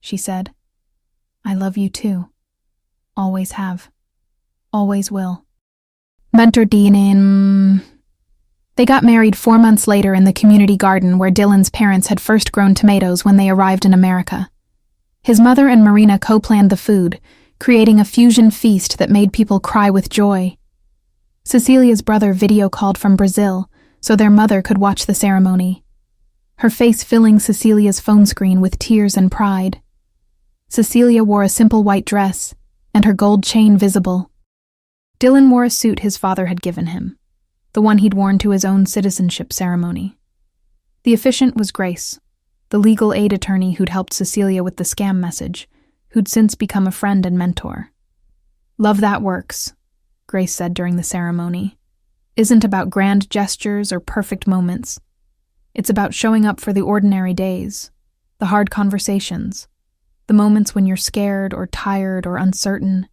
she said. I love you too. Always have. Always will. Mentor Dean. They got married 4 months later in the community garden where Dylan's parents had first grown tomatoes when they arrived in America. His mother and Marina co-planned the food, creating a fusion feast that made people cry with joy. Cecilia's brother video-called from Brazil so their mother could watch the ceremony, her face filling Cecilia's phone screen with tears and pride. Cecilia wore a simple white dress, and her gold chain visible. Dylan wore a suit his father had given him, the one he'd worn to his own citizenship ceremony. The officiant was Grace, the legal aid attorney who'd helped Cecilia with the scam message, who'd since become a friend and mentor. Love that works, Grace said during the ceremony. Isn't about grand gestures or perfect moments. It's about showing up for the ordinary days, the hard conversations, the moments when you're scared or tired or uncertain.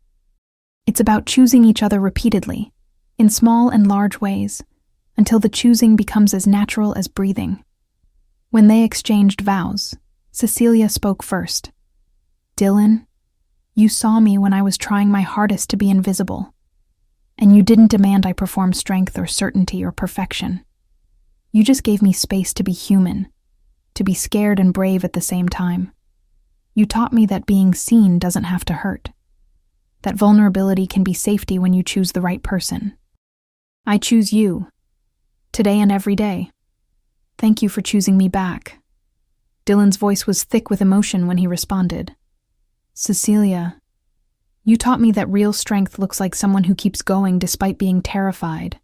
It's about choosing each other repeatedly, in small and large ways, until the choosing becomes as natural as breathing. When they exchanged vows, Cecilia spoke first. "Dylan, you saw me when I was trying my hardest to be invisible, and you didn't demand I perform strength or certainty or perfection. You just gave me space to be human, to be scared and brave at the same time. You taught me that being seen doesn't have to hurt, that vulnerability can be safety when you choose the right person. I choose you, today and every day. Thank you for choosing me back." Dylan's voice was thick with emotion when he responded. "Cecilia, you taught me that real strength looks like someone who keeps going despite being terrified,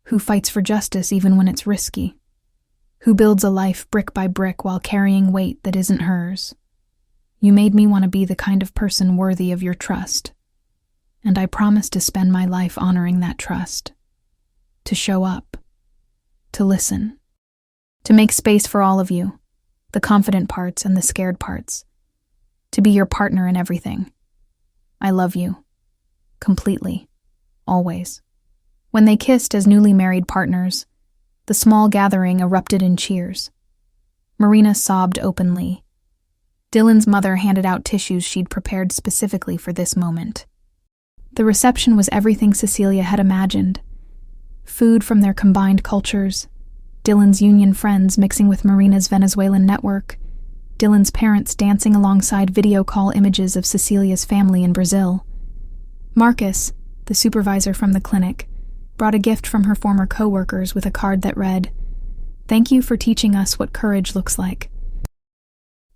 who fights for justice even when it's risky, who builds a life brick by brick while carrying weight that isn't hers. You made me want to be the kind of person worthy of your trust, and I promise to spend my life honoring that trust, to show up, to listen, to make space for all of you, the confident parts and the scared parts, to be your partner in everything. I love you. Completely. Always." When they kissed as newly married partners, the small gathering erupted in cheers. Marina sobbed openly. Dylan's mother handed out tissues she'd prepared specifically for this moment. The reception was everything Cecilia had imagined. Food from their combined cultures, Dylan's union friends mixing with Marina's Venezuelan network, Dylan's parents dancing alongside video call images of Cecilia's family in Brazil. Marcus, the supervisor from the clinic, brought a gift from her former co-workers with a card that read, "Thank you for teaching us what courage looks like."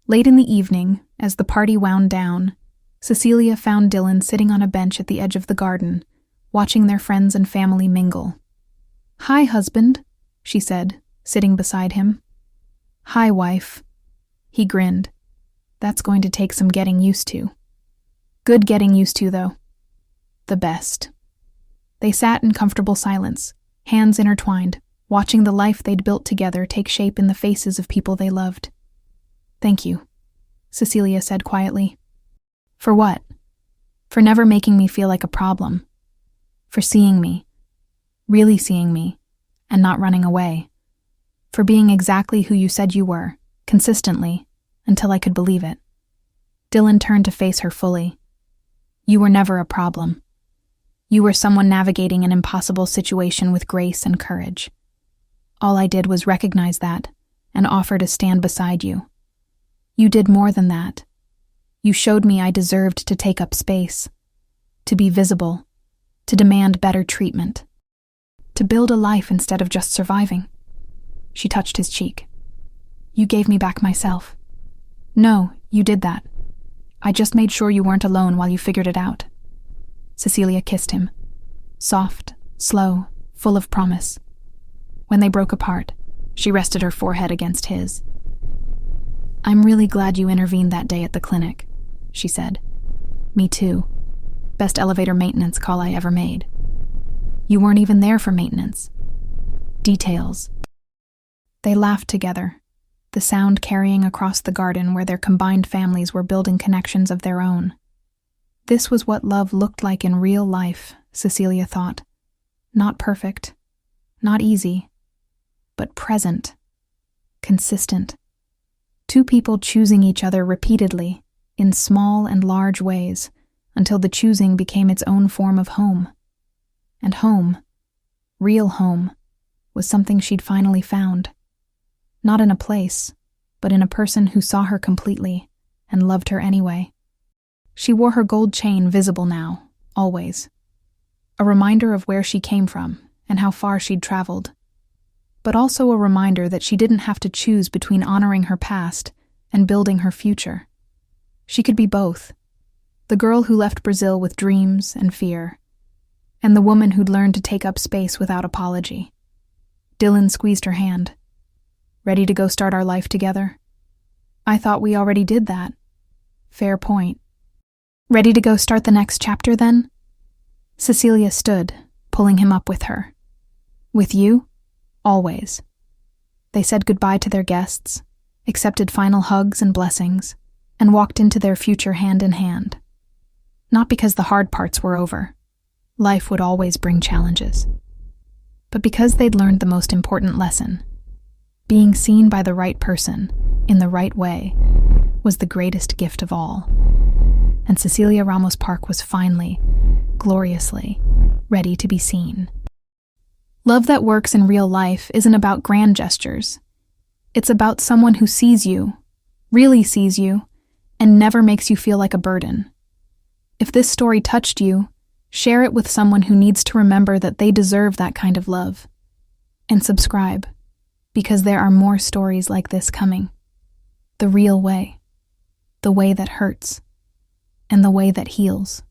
Late in the evening, as the party wound down, Cecilia found Dylan sitting on a bench at the edge of the garden, watching their friends and family mingle. "Hi, husband," she said, sitting beside him. "Hi, wife." He grinned. "That's going to take some getting used to." "Good getting used to, though." "The best." They sat in comfortable silence, hands intertwined, watching the life they'd built together take shape in the faces of people they loved. "Thank you," Cecilia said quietly. "For what?" "For never making me feel like a problem. For seeing me, really seeing me, and not running away. For being exactly who you said you were, consistently, until I could believe it." Dylan turned to face her fully. "You were never a problem. You were someone navigating an impossible situation with grace and courage. All I did was recognize that and offer to stand beside you. You did more than that. You showed me I deserved to take up space, to be visible, to demand better treatment, to build a life instead of just surviving." She touched his cheek. "You gave me back myself." "No, you did that. I just made sure you weren't alone while you figured it out." Cecilia kissed him. Soft, slow, full of promise. When they broke apart, she rested her forehead against his. "I'm really glad you intervened that day at the clinic," she said. "Me too. Best elevator maintenance call I ever made. You weren't even there for maintenance. Details." They laughed together, the sound carrying across the garden where their combined families were building connections of their own. This was what love looked like in real life, Cecilia thought. Not perfect, not easy, but present, consistent. Two people choosing each other repeatedly, in small and large ways, until the choosing became its own form of home. And home, real home, was something she'd finally found. Not in a place, but in a person who saw her completely and loved her anyway. She wore her gold chain visible now, always. A reminder of where she came from and how far she'd traveled. But also a reminder that she didn't have to choose between honoring her past and building her future. She could be both. The girl who left Brazil with dreams and fear, and the woman who'd learned to take up space without apology. Dylan squeezed her hand. "Ready to go start our life together?" "I thought we already did that." "Fair point." "Ready to go start the next chapter, then?" Cecilia stood, pulling him up with her. "With you? Always." They said goodbye to their guests, accepted final hugs and blessings, and walked into their future hand in hand. Not because the hard parts were over. Life would always bring challenges. But because they'd learned the most important lesson. Being seen by the right person, in the right way, was the greatest gift of all. And Cecilia Ramos Park was finally, gloriously, ready to be seen. Love that works in real life isn't about grand gestures. It's about someone who sees you, really sees you, and never makes you feel like a burden. If this story touched you, share it with someone who needs to remember that they deserve that kind of love. And subscribe, because there are more stories like this coming. The real way, the way that hurts, and the way that heals.